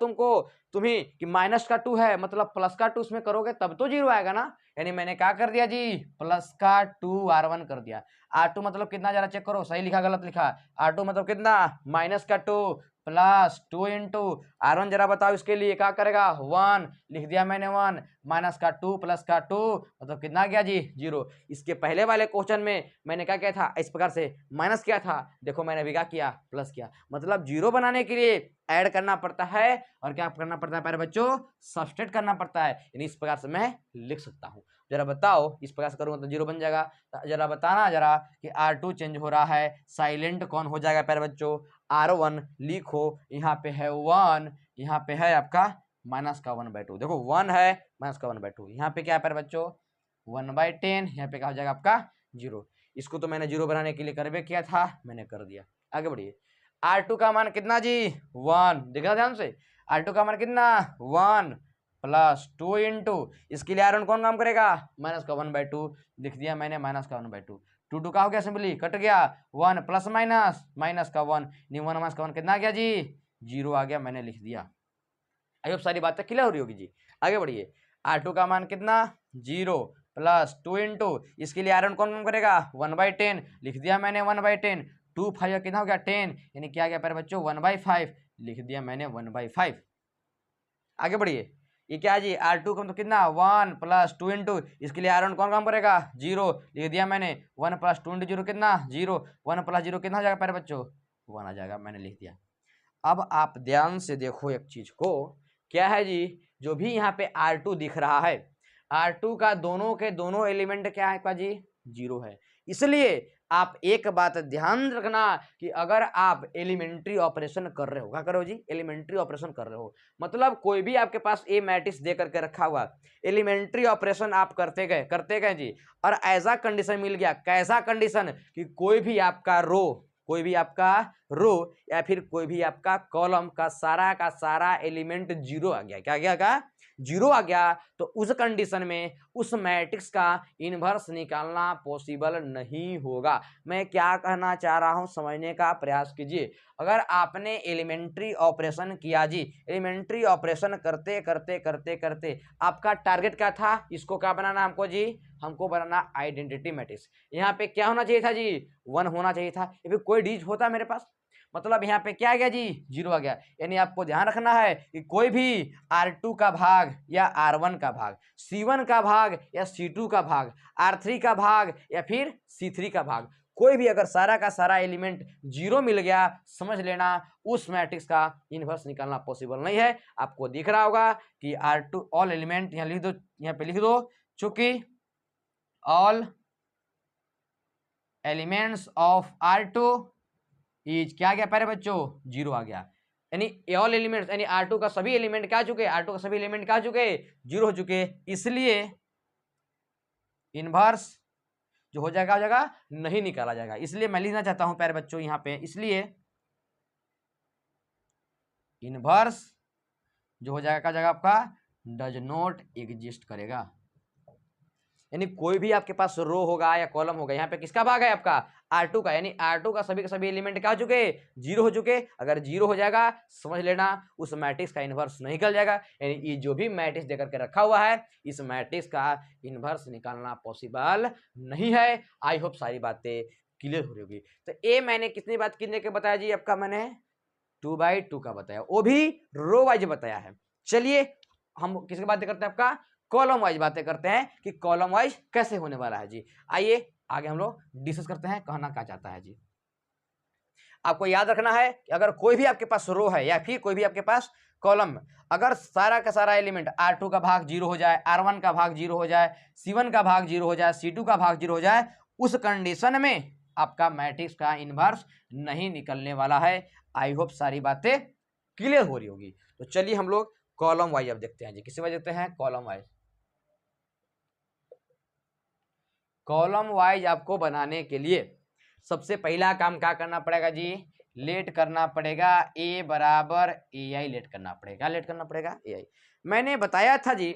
तुम्ही कि माइनस का 2 है मतलब प्लस का 2 उसमें करोगे तब तो 0 आएगा ना। यानी मैंने क्या कर दिया जी, प्लस का 2 R1 कर दिया। R2 मतलब कितना जरा चेक करो, सही लिखा गलत लिखा। R2 मतलब कितना, माइनस का 2 प्लस 2 इंटू R1 जरा बताओ इसके लिए क्या करेगा 1, लिख दिया मैंने 1, माइनस का 2 प्लस का 2 मतलब कितना गया जी 0। इसके पहले वाले क्वेश्चन में मैंने क्या किया था, इस प्रकार से माइनस किया था, देखो मैंने भी क्या किया प्लस किया। मतलब 0 बनाने के लिए ऐड करना पड़ता है और क्या करना पड़ता है प्यारे बच्चों, सब्सट्रैक्ट करना पड़ता है। यानी इस प्रकार से मैं लिख सकता हूँ। जरा बताओ इस प्रकार से करूँगा तो 0 बन जाएगा। जरा बताना जरा कि R2 चेंज हो रहा है, साइलेंट कौन हो जाएगा प्यारे बच्चों, R1 लिखो। यहाँ पे है 1, यहाँ पे है आपका माइनस का 1/2। देखो 1 है माइनस का 1/2, यहाँ पे क्या है प्यारे बच्चों 1/10, यहाँ पे क्या हो जाएगा आपका 0। इसको तो मैंने 0 बनाने के लिए करवे किया था, मैंने कर दिया। आगे बढ़िए, R2 का मान कितना जी 1, देखना ध्यान से। R2 का मान कितना 1 प्लस 2 इंटू इसके लिए R1 कौन काम करेगा, माइनस का 1/2, लिख दिया मैंने माइनस का 1/2। 2 का हो गया सिंपली कट गया, 1 प्लस माइनस माइनस का 1, 1 माइनस का 1 कितना आ गया जी 0 आ गया, मैंने लिख दिया। आई होप सारी बातें क्लियर हो रही होगी जी। आगे बढ़िए, R2 का मान कितना 0 प्लस 2 इंटू इसके लिए R1 कौन काम करेगा 1/10, लिख दिया मैंने 1/10। 2 5 कितना हो गया 10, यानी क्या गया प्यारे बच्चों 1/5, लिख दिया मैंने 1/5। आगे बढ़िए, ये क्या है जी R2 का मतलब कितना 1 प्लस 2 इंटू इसके लिए R1 कौन काम करेगा 0, लिख दिया मैंने 1 प्लस 2 इंटू 0 कितना 0, 1 प्लस 0 कितना हो जाएगा प्यारे बच्चों 1 आ जाएगा, मैंने लिख दिया। अब आप ध्यान से देखो एक चीज को, क्या है जी, जो भी यहाँ पे R2 दिख रहा है, R2 का दोनों के दोनों एलिमेंट क्या है का जी 0 है। इसलिए आप एक बात ध्यान रखना कि अगर आप एलिमेंट्री ऑपरेशन कर रहे हो, क्या कर रहे हो जी एलिमेंट्री ऑपरेशन कर रहे हो, मतलब कोई भी आपके पास ए मैट्रिक्स दे करके रखा हुआ, एलिमेंट्री ऑपरेशन आप करते गए जी, और ऐसा कंडीशन मिल गया, कैसा कंडीशन कि कोई भी आपका रो या फिर कोई भी आपका कॉलम का सारा एलिमेंट 0 आ गया, क्या गया का 0 आ गया, तो उस कंडीशन में उस मैट्रिक्स का इनवर्स निकालना पॉसिबल नहीं होगा। मैं क्या कहना चाह रहा हूं समझने का प्रयास कीजिए। अगर आपने एलिमेंट्री ऑपरेशन किया जी, एलिमेंट्री ऑपरेशन करते करते करते करते आपका टारगेट क्या था, इसको क्या बनाना हमको जी, हमको बनाना आइडेंटिटी मैट्रिक्स। यहाँ पे क्या होना चाहिए था जी 1 होना चाहिए था, या फिर कोई डिजिट होता मेरे पास, मतलब यहाँ पे क्या आ गया जी 0 आ गया। यानी आपको ध्यान रखना है कि कोई भी R2 का भाग या R1 का भाग, C1 का भाग या C2 का भाग, R3 का भाग या फिर C3 का भाग, कोई भी अगर सारा का सारा एलिमेंट 0 मिल गया, समझ लेना उस मैट्रिक्स का इनवर्स निकालना पॉसिबल नहीं है। आपको दिख रहा होगा कि R2 ऑल एलिमेंट, यहाँ लिख दो, यहाँ पे लिख दो, चूंकि all elements of R2 is क्या गया प्यारे बच्चों 0 आ गया। यानी ऑल एलिमेंट्स यानी R2 का सभी एलिमेंट क्या चुके, R2 का सभी एलिमेंट क्या चुके 0 हो चुके, इसलिए इनवर्स जो हो जाएगा नहीं निकाला जाएगा। इसलिए मैं लिखना चाहता हूं प्यारे बच्चों यहाँ पे, इसलिए इनवर्स जो हो जाएगा जगह आपका डज नॉट एग्जिस्ट करेगा। यानी कोई भी आपके पास रो होगा या कॉलम होगा, यहाँ पे किसका भाग है आपका R2 का, यानी R2 का सभी एलिमेंट क्या हो चुके 0 हो चुके। अगर 0 हो जाएगा समझ लेना उस मैट्रिक्स का इनवर्स नहीं निकल जाएगा। यानी ये जो भी मैट्रिक्स देकर के रखा हुआ है इस मैट्रिक्स का इनवर्स निकालना पॉसिबल नहीं है। आई होप सारी बातें क्लियर हो रही होगी। तो ये मैंने कितनी बात कितने के बताया जी, आपका मैंने 2/2 का बताया, वो भी रो वाइज बताया है। चलिए हम किसकी बातें करते हैं, आपका कॉलम वाइज बातें करते हैं कि कॉलम वाइज कैसे होने वाला है जी। आइए आगे हम लोग डिस्कस करते हैं कहना क्या चाहता है जी। आपको याद रखना है कि अगर कोई भी आपके पास रो है या फिर कोई भी आपके पास कॉलम, अगर सारा का सारा एलिमेंट R2 का भाग 0 हो जाए, R1 का भाग 0 हो जाए, C1 का भाग 0 हो जाए, C2 का भाग 0 हो जाए, उस कंडीशन में आपका मैट्रिक्स का इनवर्स नहीं निकलने वाला है। आई होप सारी बातें क्लियर हो रही होगी। तो चलिए हम लोग कॉलम वाइज अब देखते हैं जी। किसी वाइज देखते हैं? Column wise. कॉलम वाइज आपको बनाने के लिए सबसे पहला काम क्या करना पड़ेगा जी? लेट करना पड़ेगा ए बराबर ए आई लेट करना पड़ेगा। लेट करना पड़ेगा ए आई। मैंने बताया था जी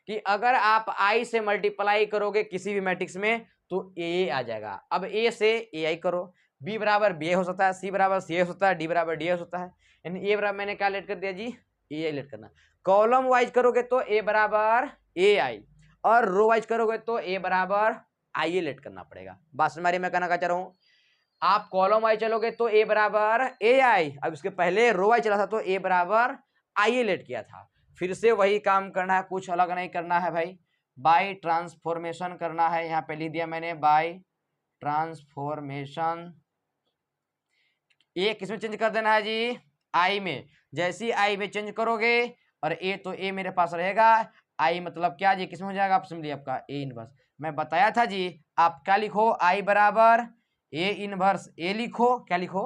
कि अगर आप आई से मल्टीप्लाई करोगे किसी भी मैट्रिक्स में तो ए आ जाएगा। अब ए से ए आई करो, बी बराबर बी हो सकता है, सी बराबर सी हो सकता है, डी बराबर डी हो सकता है, यानी ए बराबर मैंने क्या लेट कर दिया जी? ए आई लेट करना। कॉलम वाइज करोगे तो ए बराबर ए आई, और रो वाइज करोगे तो ए बराबर आई लेट करना पड़ेगा। बात समझ में? मैं कहना क्या चाह रहा हूँ, आप कॉलम वाइज चलोगे तो ए बराबर ए आई, अब इसके पहले रो वाइज चला था तो ए बराबर आई लेट किया था। फिर से वही काम करना है, कुछ अलग नहीं करना है भाई, बाय ट्रांसफॉर्मेशन करना है। यहाँ पे लिख दिया मैंने बाय ट्रांसफॉर्मेशन। ए किसमें चेंज कर देना है जी? आई में। जैसी आई में चेंज करोगे और ए तो ए मेरे पास रहेगा, आई मतलब क्या जी? किसमें हो जाएगा? आप समझ लीजिए आपका ए इनवर्स। मैं बताया था जी, आप क्या लिखो? आई बराबर ए इनवर्स ए लिखो। क्या लिखो?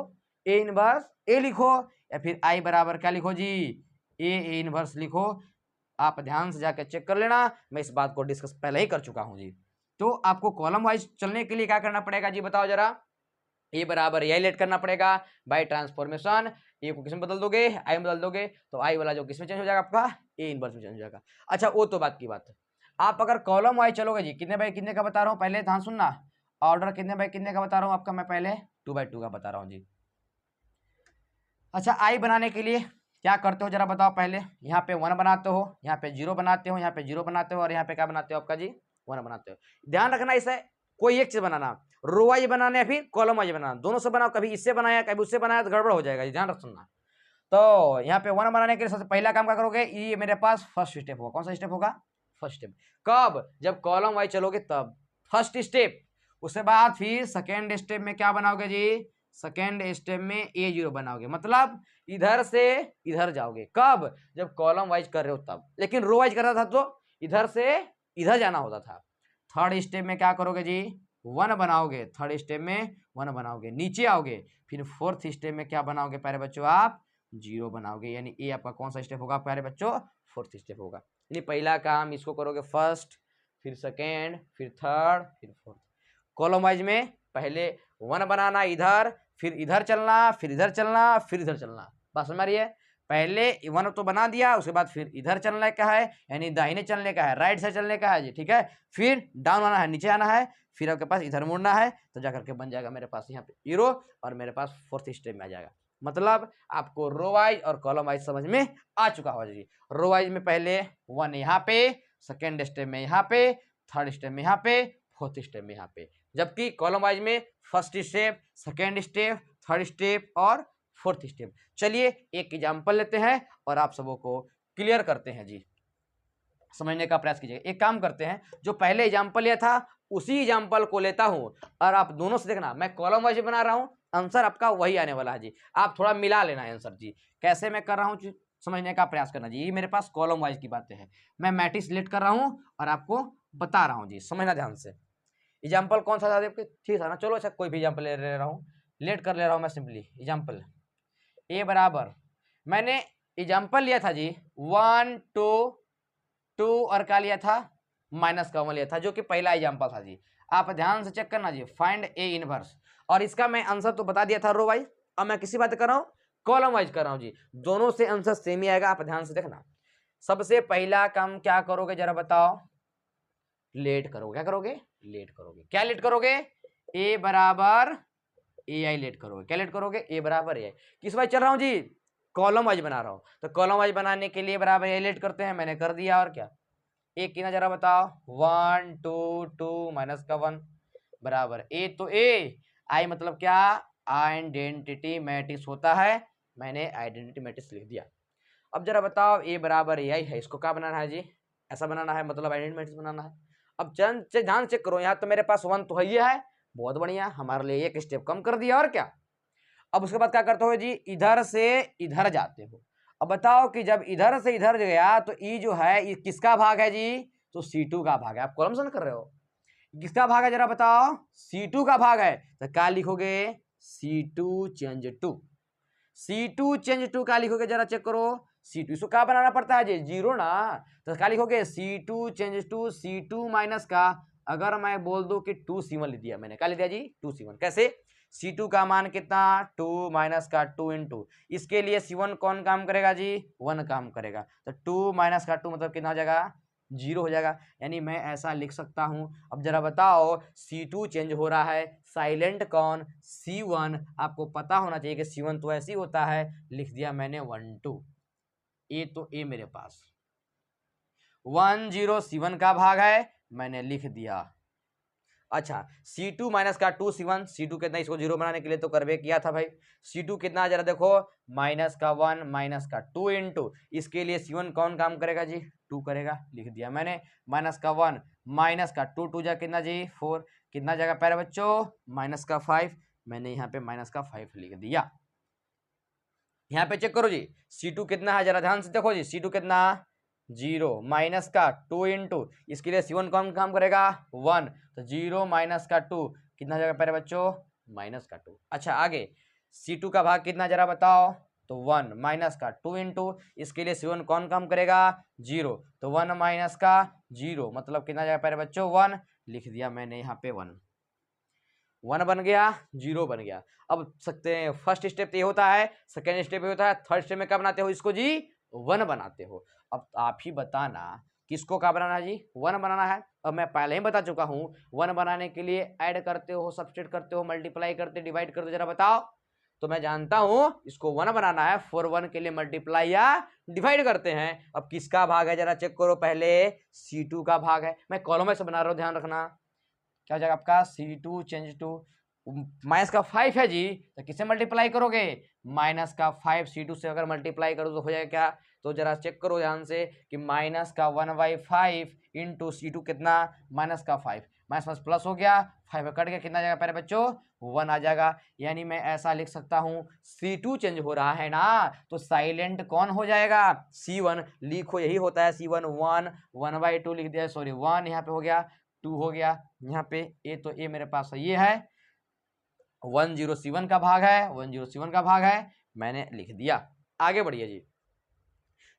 ए इनवर्स ए लिखो, या फिर आई बराबर क्या लिखो जी? ए इनवर्स लिखो। आप ध्यान से जाकर चेक कर लेना, मैं इस बात को डिस्कस पहले ही कर चुका हूं जी। तो आपको कॉलम वाइज चलने के लिए क्या करना पड़ेगा जी? बताओ जरा। ए बराबर ए लेट करना पड़ेगा बाय ट्रांसफॉर्मेशन। ए को किसमें बदल दोगे? आई में बदल दोगे, तो आई वाला जो किसमें चेंज हो जाएगा? आपका ए इनवर्स में चेंज हो जाएगा। अच्छा, वो तो बात की बात है। आप अगर कॉलम वाइज चलोगे जी, कितने बाय कितने का बता रहा हूँ पहले ध्यान सुनना। ऑर्डर कितने बाय कितने का बता रहा हूँ आपका मैं पहले? 2x2 का बता रहा हूँ जी। अच्छा, आई बनाने के लिए क्या करते हो जरा बताओ पहले। यहाँ पे 1 बनाते हो, यहाँ पे 0 बनाते हो, यहाँ पे 0 बनाते हो, और यहाँ पे क्या बनाते हो आपका जी? 1 बनाते हो। ध्यान रखना, इसे कोई एक चीज बनाना, रो वाइज बनाना या फिर कॉलम वाइज बनाना, दोनों से बनाओ। कभी इससे बनाया कभी उससे बनाया तो गड़बड़ हो जाएगा, ध्यान रख सुनना। तो यहाँ पे 1 बनाने के लिए सबसे पहला काम क्या करोगे? ये मेरे पास फर्स्ट स्टेप होगा। कौन सा स्टेप होगा? First step. कब? जब कॉलम वाइज चलोगे तब फर्स्ट स्टेप। उसके बाद फिर सेकेंड स्टेप में क्या बनाओगे जी? सेकेंड स्टेप में ए 0 बनाओगे, मतलब इधर से इधर जाओगे। कब? जब कॉलम वाइज कर रहे हो तब। लेकिन रो वाइज कर रहा था तो इधर से इधर जाना होता था। थर्ड स्टेप में क्या करोगे जी? 1 बनाओगे। थर्ड स्टेप में 1 बनाओगे, नीचे आओगे। फिर फोर्थ स्टेप में क्या बनाओगे प्यारे बच्चों? आप 0 बनाओगे। यानी ये आपका कौन सा स्टेप होगा प्यारे बच्चों? फोर्थ स्टेप होगा। यानी पहला काम इसको करोगे फर्स्ट, फिर सेकेंड, फिर थर्ड, फिर फोर्थ। कॉलम वाइज में पहले 1 बनाना इधर, फिर इधर चलना, फिर इधर चलना, फिर इधर चलना। बात समझ रही है? पहले 1 तो बना दिया, उसके बाद फिर इधर चलने का है, यानी दाहिने चलने का है, राइट साइड चलने का है जी, ठीक है। फिर डाउन आना है, नीचे आना है, फिर आपके पास इधर मुड़ना है, तो जाकर के बन जाएगा मेरे पास यहाँ पे 0, और मेरे पास फोर्थ स्टेप में आ जाएगा। मतलब आपको रो वाइज और कॉलम वाइज समझ में आ चुका होगा जी। रो वाइज में पहले 1 यहाँ पे, सेकेंड स्टेप में यहाँ पे, थर्ड स्टेप में यहाँ पे, फोर्थ स्टेप में यहाँ पे। जबकि कॉलम वाइज में first step, second step, third step और फोर्थ स्टेप। चलिए एक एग्जाम्पल लेते हैं और आप सबों को क्लियर करते हैं जी, समझने का प्रयास कीजिएगा। एक काम करते हैं, जो पहले एग्जाम्पल लिया था उसी एग्जाम्पल को लेता हूं, और आप दोनों से देखना, मैं कॉलम वाइज बना रहा हूं, आंसर आपका वही आने वाला है जी। आप थोड़ा मिला लेना आंसर जी। कैसे मैं कर रहा हूं समझने का प्रयास करना जी। ये मेरे पास कॉलम वाइज की बातें हैं, मैं मैट्रिक्स सिलेक्ट कर रहा हूं और आपको बता रहा हूं जी, समझना ध्यान से। एग्जाम्पल कौन सा था? ठीक है ना, चलो अच्छा कोई भी एग्जाम्पल ले रहा हूँ, लेट कर ले रहा हूँ मैं सिंपली। एग्जाम्पल ए बराबर, मैंने एग्जाम्पल लिया था जी 1 2 और क्या लिया था? माइनस का 1 लिया था, जो कि पहला एग्जाम्पल था जी। आप ध्यान से चेक करना जी, फाइंड ए इनवर्स, और इसका मैं आंसर तो बता दिया था रो वाइज। अब मैं किसी बात कर रहा हूँ? कॉलम वाइज कर रहा हूँ जी। दोनों से आंसर सेम ही आएगा, आप ध्यान से देखना। सबसे पहला काम क्या करोगे जरा बताओ? लेट करोगे। क्या करोगे? लेट करोगे। क्या लेट करोगे? ए बराबर ए आई लेट करोगे। क्या लेट करोगे? ए बराबर ए आई। किस वाइज चल रहा हूँ जी? कॉलम वाइज बना रहा हूँ, तो कॉलम वाइज बनाने के लिए बराबर ए लेट करते हैं, मैंने कर दिया। और क्या एक की ना जरा बताओ? 1 2 2 माइनस का 1 बराबर ए, तो ए आई मतलब क्या? आइडेंटिटी मैट्रिक्स होता है, मैंने आइडेंटिटी मैट्रिक्स लिख दिया। अब जरा बताओ ए बराबर ए आई है, इसको क्या बनाना है जी? ऐसा बनाना है, मतलब आइडेंटिटी मैट्रिक्स बनाना है। अब ध्यान चेक करो, यहाँ तो मेरे पास 1 तो है ही है, बहुत बढ़िया, हमारे लिए एक स्टेप कम कर दिया। और क्या, अब उसके बाद क्या करते हो जी, इधर से इधर जाते हो। अब बताओ कि जब इधर से इधर गया तो ई जो है ये किसका भाग है जी, तो C2 का भाग है। आप कॉलम सन कर रहे हो, किसका भाग है जरा बताओ, C2 का भाग है। तो क्या लिखोगे, C2 change to, C2 change to क्या लिखोगे जरा चेक करो, C2 इसको क्या बनाना पड़ता है जी, जीरो ना। तो क्या लिखोगे, C2 change to C2 minus का, अगर मैं बोल दूं कि 2C1 लिख दिया मैंने, क्या लिख दिया जी 2C1। कैसे, C2 का मान कितना 2 माइनस का 2 इंटू, इसके लिए C1 कौन काम करेगा जी, 1 काम करेगा। तो 2 माइनस का 2 मतलब कितना हो जाएगा, 0 हो जाएगा। यानी मैं ऐसा लिख सकता हूं। अब जरा बताओ C2 चेंज हो रहा है, साइलेंट कौन, C1। आपको पता होना चाहिए कि C1 तो ऐसे ही होता है। लिख दिया मैंने 1 2, ए तो ए मेरे पास 1 0 C1 का भाग है, मैंने लिख दिया। अच्छा, C2 माइनस का 2C1, C2 कितना, इसको जीरो बनाने के लिए तो करवे किया था भाई। C2 कितना जरा देखो, माइनस का 1 माइनस का 2 इंटू, इसके लिए C1 कौन काम करेगा जी, 2 करेगा। लिख दिया मैंने, माइनस का 1 माइनस का 2, 2 जा कितना जी 4, कितना जगह प्यारे बच्चों, माइनस का 5। मैंने यहाँ पे माइनस का 5 लिख दिया। यहाँ पे चेक करो जी, C2 कितना है जरा ध्यान से देखो जी, C2 कितना 0 माइनस का 2 इंटू, इसके लिए C1 कौन काम करेगा 1, तो 0 माइनस का 2 कितना जगह पर बच्चों, माइनस का 2। अच्छा आगे, C2 का भाग कितना जरा बताओ, तो 1 माइनस का 2 इंटू, इसके लिए C1 कौन काम करेगा 0, तो 1 माइनस का 0 मतलब कितना जगह पर बच्चों 1। लिख दिया मैंने यहाँ पे 1, 1 बन गया, 0 बन गया। अब सकते हैं फर्स्ट स्टेप ये होता है, सेकेंड स्टेप ये होता है, थर्ड स्टेप में क्या बनाते हो इसको जी, 1 बनाते हो। अब आप ही बताना किसको क्या बनाना जी, 1 बनाना है। अब मैं पहले ही बता चुका हूं, 1 बनाने के लिए ऐड करते हो, सब्सट्रैक्ट करते हो, मल्टीप्लाई करते, डिवाइड करते, जरा बताओ। तो मैं जानता हूं इसको 1 बनाना है, 4 1 के लिए मल्टीप्लाई या डिवाइड करते हैं। अब किसका भाग है जरा चेक करो, पहले C2 का भाग है, मैं कॉलम में से बना रहा हूं, ध्यान रखना। क्या हो जाएगा आपका C2 चेंज टू, माइनस का 5 है जी, तो किससे मल्टीप्लाई करोगे, माइनस का 5 C2 से अगर मल्टीप्लाई करो तो हो जाएगा क्या, तो जरा चेक करो ध्यान से कि माइनस का 1/5 इंटू C2 कितना, माइनस का 5, माइनस माइनस प्लस हो गया, 5 कट गया, कितना जाएगा पहले बच्चों 1 आ जाएगा। यानी मैं ऐसा लिख सकता हूं, C2 चेंज हो रहा है ना, तो साइलेंट कौन हो जाएगा C1। लिखो यही होता है C1, 1/2 लिख दिया, सॉरी 1 यहाँ पे हो गया, 2 हो गया, यहाँ पे ए तो ए मेरे पास ये है, 10 C1 का भाग है, 10 C1 का भाग है, मैंने लिख दिया। आगे बढ़िए जी,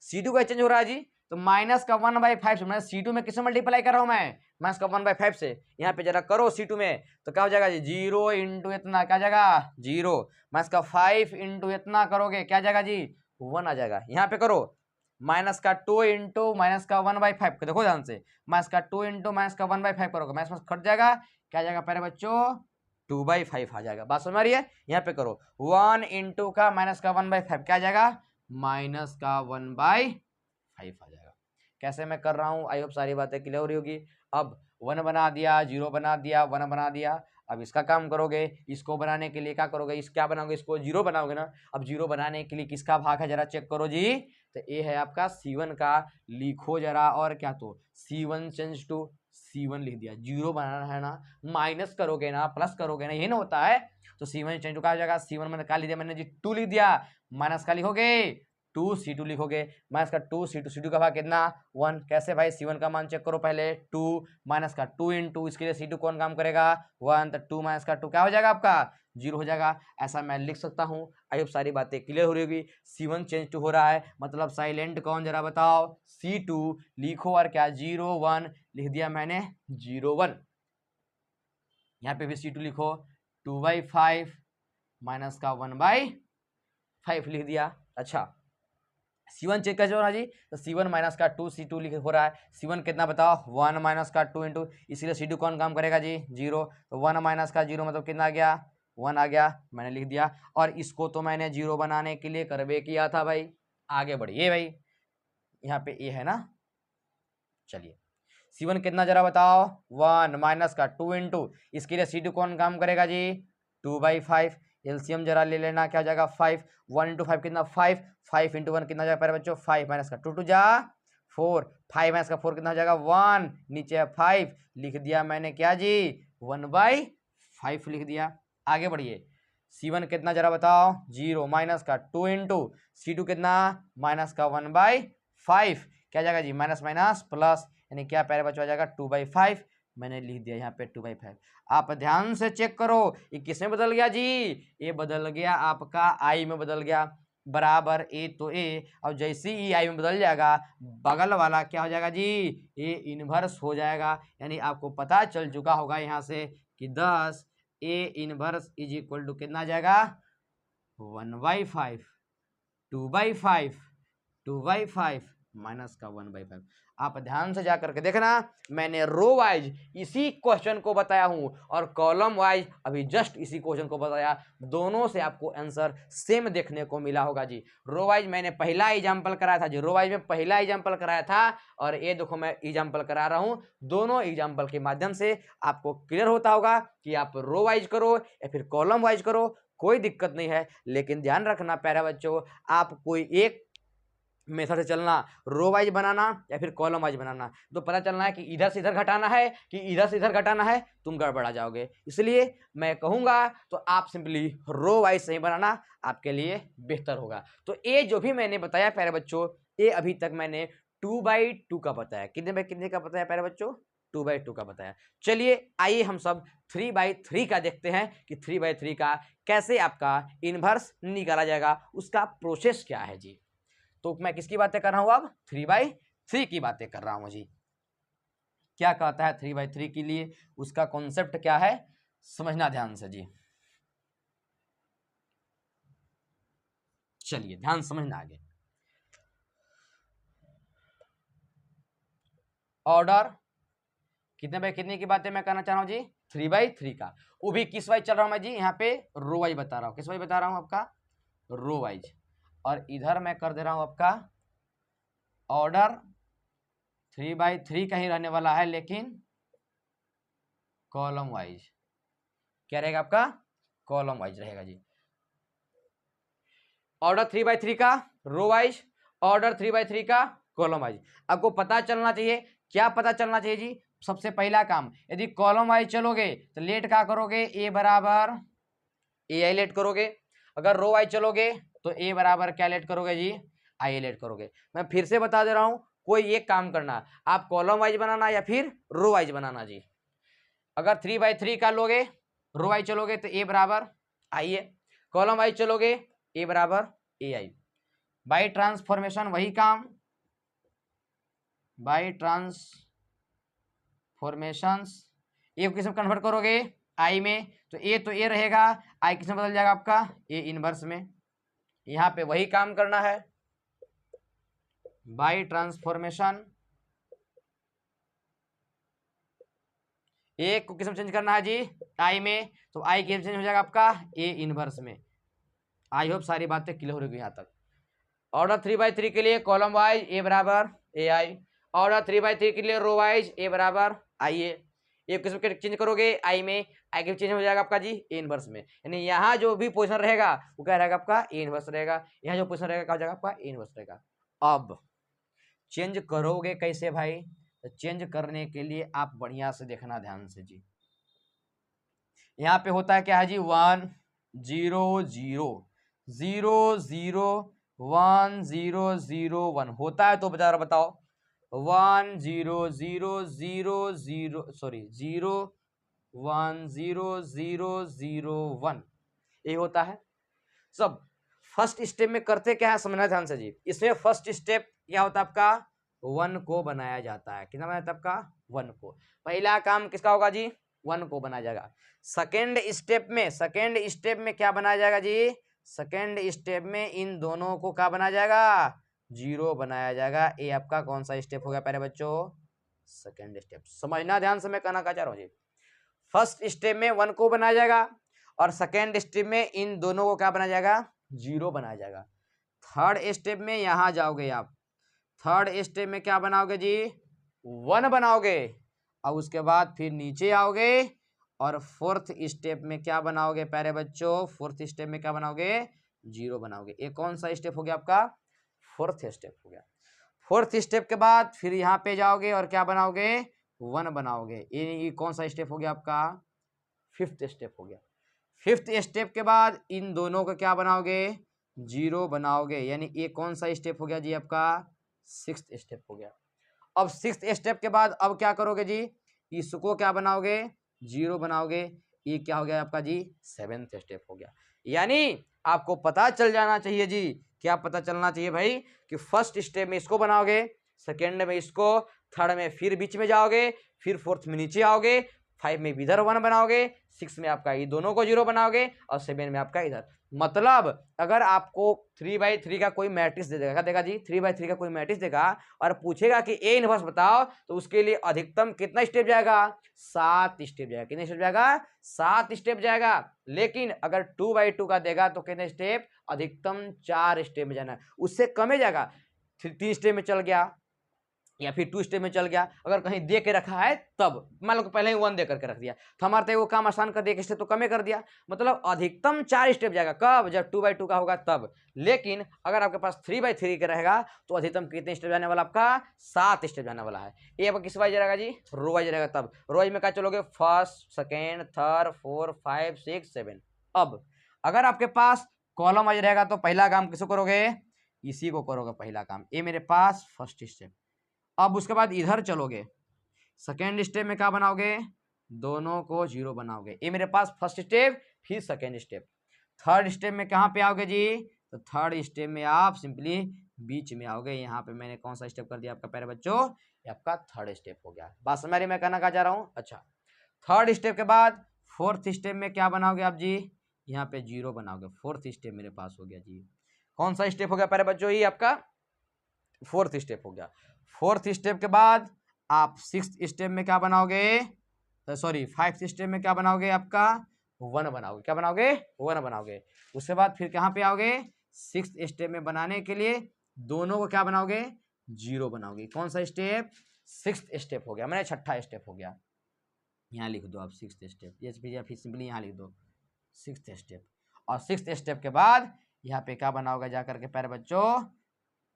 C2 का चेंज हो रहा है जी, तो माइनस का 1/5 से, मैं C2 में किससे मल्टीप्लाई कर रहा हूं, मैं माइनस का 1/5 से। यहाँ पे जरा करो C2 में, तो क्या हो जाएगा जी 0 इंटू इतना, क्या जाएगा 0, माइनस का 5 इंटू इतना करोगे, क्या जाएगा जी 1 आ जाएगा। यहाँ पे करो माइनस का 2 इंटू माइनस का 1/5, देखो ध्यान से, माइनस का 2 इंटू माइनस का 1/5 करोगे, माइनस माइनस कट जाएगा, क्या जाएगा पहले बच्चों 2/5 आ जाएगा। बात समझ में आ रही है। यहाँ पे करो 1 इंटू का माइनस का 1/5, क्या जाएगा माइनस का 1/5 आ जाएगा। कैसे मैं कर रहा हूँ, आई होप सारी बातें क्लियर हो रही होगी। अब 1 बना दिया, 0 बना दिया, 1 बना दिया। अब इसका काम करोगे, इसको बनाने के लिए क्या करोगे, इस क्या बनाओगे, इसको 0 बनाओगे ना। अब 0 बनाने के लिए किसका भाग है जरा चेक करो जी, तो ये है आपका C1 का, लिखो जरा, और क्या तो C1 चेंज टू C1 लिख दिया। 0 बनाना है ना, माइनस करोगे ना, प्लस करोगे ना, ये ना होता है। तो C1 चेंज टू क्या हो जाएगा, C1 मैंने क्या लिख दिया, मैंने जी 2 लिख दिया, माइनस का लिखोगे 2 C2 लिखोगे, माइनस का 2 C2 का भाग कितना 1। कैसे भाई, C1 का मान चेक करो पहले, 2 माइनस का 2 इंटू, इसके लिए C2 कौन काम करेगा 1, तो 2 माइनस का 2 क्या हो जाएगा आपका 0 हो जाएगा। ऐसा मैं लिख सकता हूँ। आई होप सारी बातें क्लियर हो रही होगी। C1 चेंज टू हो रहा है, मतलब साइलेंट कौन जरा बताओ, C2। लिखो और क्या 0 1 लिख दिया मैंने 0 1। यहाँ पे भी C2 लिखो 2/5 माइनस का 1/5 लिख दिया। अच्छा, C1 चेक कैसे हो रहा है जी, तो C1 माइनस का 2 C2 लिख हो रहा है। C1 कितना बताओ 1 माइनस का 2 इंटू, इसीलिए C2 कौन काम करेगा जी 0, तो 1 माइनस का 0 मतलब कितना आ गया 1 आ गया, मैंने लिख दिया। और इसको तो मैंने 0 बनाने के लिए करवे किया था भाई। आगे बढ़िए भाई, यहाँ पे ए है ना, चलिए C1 कितना जरा बताओ 1 माइनस का 2 इंटू, इसके लिए C2 कौन काम करेगा जी 2/5। एलसीएम जरा ले लेना, क्या हो जाएगा 5, 1 इंटू 5 कितना 5, 5 इंटू 1 कितना जाएगा बच्चों 5, माइनस का 2 2 जा 4, 5 माइनस का 4 कितना हो जाएगा 1, नीचे है 5 लिख दिया मैंने क्या जी 1/5 लिख दिया। आगे बढ़िए, C1 कितना जरा बताओ, 0 माइनस का 2 इंटू C2 कितना, माइनस का 1/5, क्या जाएगा जी, माइनस माइनस प्लस, यानी क्या प्यारे बच्चों आ जाएगा 2/5। मैंने लिख दिया यहाँ पे 2/5। आप ध्यान से चेक करो ये किसमें बदल गया जी, ये बदल गया आपका आई में बदल गया, बराबर ए तो ए। अब जैसे ही आई में बदल जाएगा बगल वाला क्या हो जाएगा जी, ए इनवर्स हो जाएगा। यानी आपको पता चल चुका होगा यहाँ से कि 10 A inverse is equal to कितना आ जाएगा, 1/5, 2/5, 2/5 माइनस का 1/5। आप ध्यान से जाकर के देखना, मैंने रो वाइज इसी क्वेश्चन को बताया हूं और कॉलम वाइज अभी जस्ट इसी क्वेश्चन को बताया, दोनों से आपको आंसर सेम देखने को मिला होगा जी। रो वाइज मैंने पहला एग्जांपल कराया था जी, रो वाइज में पहला एग्जांपल कराया था और ये देखो मैं एग्जांपल करा रहा हूं। दोनों एग्जांपल के माध्यम से आपको क्लियर होता होगा कि आप रो वाइज करो या फिर कॉलम वाइज करो, कोई दिक्कत नहीं है। लेकिन ध्यान रखना प्यारे बच्चों, आप कोई एक मेथड से चलना, रो वाइज बनाना या फिर कॉलम वाइज बनाना, तो पता चलना है कि इधर से इधर घटाना है कि इधर से इधर घटाना है, तुम गड़बड़ा जाओगे। इसलिए मैं कहूंगा तो आप सिंपली रो वाइज से ही बनाना, आपके लिए बेहतर होगा। तो ये जो भी मैंने बताया प्यारे बच्चों, ये अभी तक मैंने 2/2 का बताया। कितने बाई कितने का बताया प्यारे बच्चों, 2/2 का बताया। चलिए आइए हम सब 3/3 का देखते हैं कि 3/3 का कैसे आपका इनवर्स निकाला जाएगा, उसका प्रोसेस क्या है जी। तो मैं किसकी बातें कर रहा हूं, अब 3/3 की बातें कर रहा हूं जी। क्या कहता है 3/3 के लिए, उसका कॉन्सेप्ट क्या है, समझना ध्यान से जी। चलिए ध्यान समझना आगे। ऑर्डर कितने बाई कितने की बातें मैं करना चाह रहा हूं जी, 3/3 का। वो भी किस वाइज चल रहा हूं मैं जी, यहाँ पे रो वाइज बता रहा हूं। किस वाइज बता रहा हूं आपका, रो वाइज। और इधर मैं कर दे रहा हूं आपका ऑर्डर 3/3 का ही रहने वाला है, लेकिन कॉलम वाइज। क्या रहेगा आपका, कॉलम वाइज रहेगा जी। ऑर्डर 3/3 का रो वाइज, ऑर्डर 3/3 का कॉलम वाइज। आपको पता चलना चाहिए, क्या पता चलना चाहिए जी, सबसे पहला काम, यदि कॉलम वाइज चलोगे तो लेट क्या करोगे, ए बराबर ए आई लेट करोगे। अगर रो वाइज चलोगे तो ए बराबर क्या लेट करोगे जी, आई लेट करोगे। मैं फिर से बता दे रहा हूं, कोई एक काम करना, आप कॉलम वाइज बनाना या फिर रो वाइज बनाना जी। अगर 3/3 का लोगे, रो वाइज चलोगे तो ए बराबर आई है, कॉलम वाइज चलोगे ए बराबर ए आई। बाई ट्रांसफॉर्मेशन वही काम, बाई ट्रांसफॉर्मेशंस ए को किस में कन्वर्ट करोगे, आई में, तो ए रहेगा, आई किस में बदल जाएगा आपका, ए इनवर्स में। यहां पे वही काम करना है, बाई ट्रांसफॉर्मेशन ए को किस में चेंज करना है जी, आई में, तो आई किस में चेंज हो जाएगा आपका, ए इनवर्स में। आई होप सारी बातें क्लियर हो रही यहां तक। ऑर्डर 3/3 के लिए कॉलम वाइज ए बराबर ए आई, ऑर्डर 3/3 के लिए रो वाइज ए बराबर आई ए किस में चेंज करोगे, आई में, आई के चेंज हो जाएगा आपका जी ए इनवर्स में। यानी यहाँ जो भी पोजीशन रहेगा वो क्या रहेगा आपका, ए इनवर्स रहेगा। यहाँ जो पोजीशन रहेगा क्या हो जाएगा आपका, ए इनवर्स रहेगा। अब चेंज करोगे कैसे भाई, तो चेंज करने के लिए आप बढ़िया से देखना ध्यान से जी। यहाँ पे होता है क्या है जी, 1 0 0 0 0 1 0 0 1 होता है, तो बताओ 1 0 0 0 0 सॉरी 0 1 0 0 0 1 ये होता है सब। फर्स्ट स्टेप में करते क्या है, समझना ध्यान से जी। इसमें फर्स्ट स्टेप क्या होता है आपका, 1 को बनाया जाता है। कितना बनाया आपका, 1 को। पहला काम किसका होगा जी, 1 को बनाया जाएगा। सेकेंड स्टेप में क्या बनाया जाएगा जी, सेकेंड स्टेप में इन दोनों को क्या बनाया जाएगा, 0 बनाया जाएगा। ये आपका कौन सा स्टेप हो गया प्यारे बच्चों, सेकेंड स्टेप। समझना ध्यान से मैं कहना क्या चाह रहा हूँ जी। फर्स्ट स्टेप में 1 को बनाया जाएगा और सेकेंड स्टेप में इन दोनों को क्या बनाया जाएगा, 0 बनाया जाएगा। थर्ड स्टेप में यहां जाओगे आप, थर्ड स्टेप में क्या बनाओगे जी, 1 बनाओगे और उसके बाद फिर नीचे आओगे और फोर्थ स्टेप में क्या बनाओगे प्यारे बच्चों, फोर्थ स्टेप में क्या बनाओगे, 0 बनाओगे। ये कौन सा स्टेप हो गया आपका, फोर्थ स्टेप हो गया। फोर्थ स्टेप के बाद फिर यहाँ पे जाओगे और क्या बनाओगे, 1 बनाओगे। ये कौन सा स्टेप हो गया आपका, फिफ्थ स्टेप हो गया। फिफ्थ स्टेप के बाद इन दोनों को क्या बनाओगे, जीरो बनाओगे, यानी ये कौन सा स्टेप हो गया जी आपका, सिक्स्थ स्टेप हो गया। अब सिक्स्थ स्टेप के बाद अब क्या करोगे जी, इसको क्या बनाओगे, जीरो बनाओगे, ये क्या हो गया आपका जी, सेवेंथ स्टेप हो गया। यानी आपको पता चल जाना चाहिए जी, क्या पता चलना चाहिए भाई, कि फर्स्ट स्टेप में इसको बनाओगे, सेकेंड में इसको, थर्ड में फिर बीच में जाओगे, फिर फोर्थ में नीचे आओगे, 5 में इधर 1 बनाओगे, 6 में आपका ये दोनों को 0 बनाओगे, और 7 में आपका इधर। मतलब अगर आपको 3/3 का कोई मैट्रिक्स दे देगा, क्या देगा जी, 3/3 का कोई मैट्रिक्स देगा और पूछेगा कि ए इनवर्स बताओ, तो उसके लिए अधिकतम कितना स्टेप जाएगा, 7 स्टेप जाएगा। कितने स्टेप जाएगा, 7 स्टेप जाएगा। लेकिन अगर 2/2 का देगा तो कितने स्टेप, अधिकतम 4 स्टेप में जाना है, उससे कम ही जाएगा, 3 स्टेप में चल गया या फिर 2 स्टेप में चल गया। अगर कहीं दे के रखा है तब, मान लो पहले ही 1 दे करके रख दिया तो हमारे तो वो काम आसान कर दिया, एक स्टेप तो कम कर दिया, मतलब अधिकतम 4 स्टेप जाएगा। कब, जब 2/2 का होगा तब। लेकिन अगर आपके पास 3/3 का रहेगा तो अधिकतम कितने स्टेप जाने वाला, आपका 7 स्टेप जाने वाला है। ये आपका किस वाइज रहेगा जी, रो वाइज रहेगा। तब रो वाइज में क्या चलोगे, फर्स्ट, सेकेंड, थर्ड, 4, 5, 6, 7। अब अगर आपके पास कॉलम वाइज रहेगा तो पहला काम किसको करोगे, इसी को करोगे पहला काम। ये मेरे पास फर्स्ट स्टेप। अब उसके बाद इधर चलोगे, सेकेंड स्टेप में क्या बनाओगे, दोनों को 0 बनाओगे। ये मेरे पास फर्स्ट स्टेप, फिर सेकेंड स्टेप। थर्ड स्टेप में कहाँ पे आओगे जी, तो थर्ड स्टेप में आप सिंपली बीच में आओगे। यहाँ पे मैंने कौन सा स्टेप कर दिया आपका प्यारे बच्चों, ये आपका थर्ड स्टेप हो गया। बात समझ मैं कहना क्या चाह रहा हूँ। अच्छा, थर्ड स्टेप के बाद फोर्थ स्टेप में क्या बनाओगे आप जी, यहाँ पे 0 बनाओगे। फोर्थ स्टेप मेरे पास हो गया जी। कौन सा स्टेप हो गया प्यारे बच्चों, ये आपका फोर्थ स्टेप हो गया। फोर्थ स्टेप के बाद आप सिक्स्थ स्टेप में क्या बनाओगे, सॉरी फाइव्थ स्टेप में क्या बनाओगे, आपका 1 बनाओगे। क्या बनाओगे, 1 बनाओगे। उसके बाद फिर कहाँ पे आओगे, सिक्स्थ स्टेप में बनाने के लिए दोनों को क्या बनाओगे, 0 बनाओगे। कौन सा स्टेप, सिक्स्थ स्टेप हो गया, मैंने छठा स्टेप हो गया। यहाँ लिख दो आप सिक्स्थ स्टेप, या फिर सिंपली यहाँ लिख दो सिक्स्थ स्टेप। और सिक्स्थ स्टेप के बाद यहाँ पे क्या बनाओगे जाकर के प्यारे बच्चों,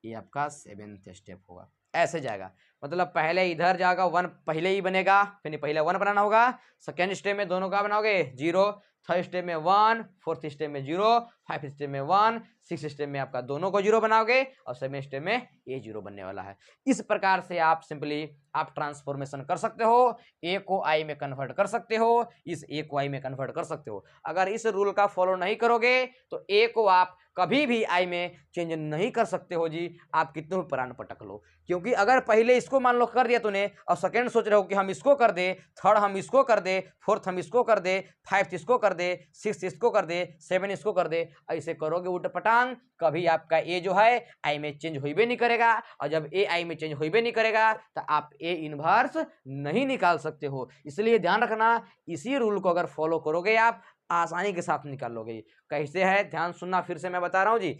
ये आपका सेवेंथ स्टेप होगा। ऐसे जाएगा, मतलब पहले इधर जाएगा 1, पहले ही बनेगा, फिर पहले 1 बनाना होगा। सेकेंड स्टेप में दोनों का बनाओगे 0, थर्ड स्टेप में 1, फोर्थ स्टेप में 0, फाइव स्टेप में 1, सिक्स स्टेप में आपका दोनों को 0 बनाओगे, और सेवन स्टेप में ये 0 बनने वाला है। इस प्रकार से आप सिंपली आप ट्रांसफॉर्मेशन कर सकते हो, ए को आई में कन्वर्ट कर सकते हो, इस ए को आई में कन्वर्ट कर सकते हो। अगर इस रूल का फॉलो नहीं करोगे तो ए को आप कभी भी आई में चेंज नहीं कर सकते हो जी, आप कितने भी प्राण पटक लो। क्योंकि अगर पहले इसको मान लो कर दिया तूने, और सेकंड सोच रहे हो कि हम इसको कर दे, थर्ड हम इसको कर दे, फोर्थ हम इसको कर दे, फाइव्थ इसको कर दे, सिक्स इसको कर दे, सेवन इसको कर दे, ऐसे करोगे उठपटांग, कभी आपका ए जो है आई में चेंज होइबे नहीं करेगा। और जब ए आई में चेंज होइबे नहीं करेगा तो आप ए इनवर्स नहीं निकाल सकते हो। इसलिए ध्यान रखना, इसी रूल को अगर फॉलो करोगे आप आसानी के साथ निकाल लोगे। कैसे है ध्यान सुनना, फिर से मैं बता रहा हूँ जी।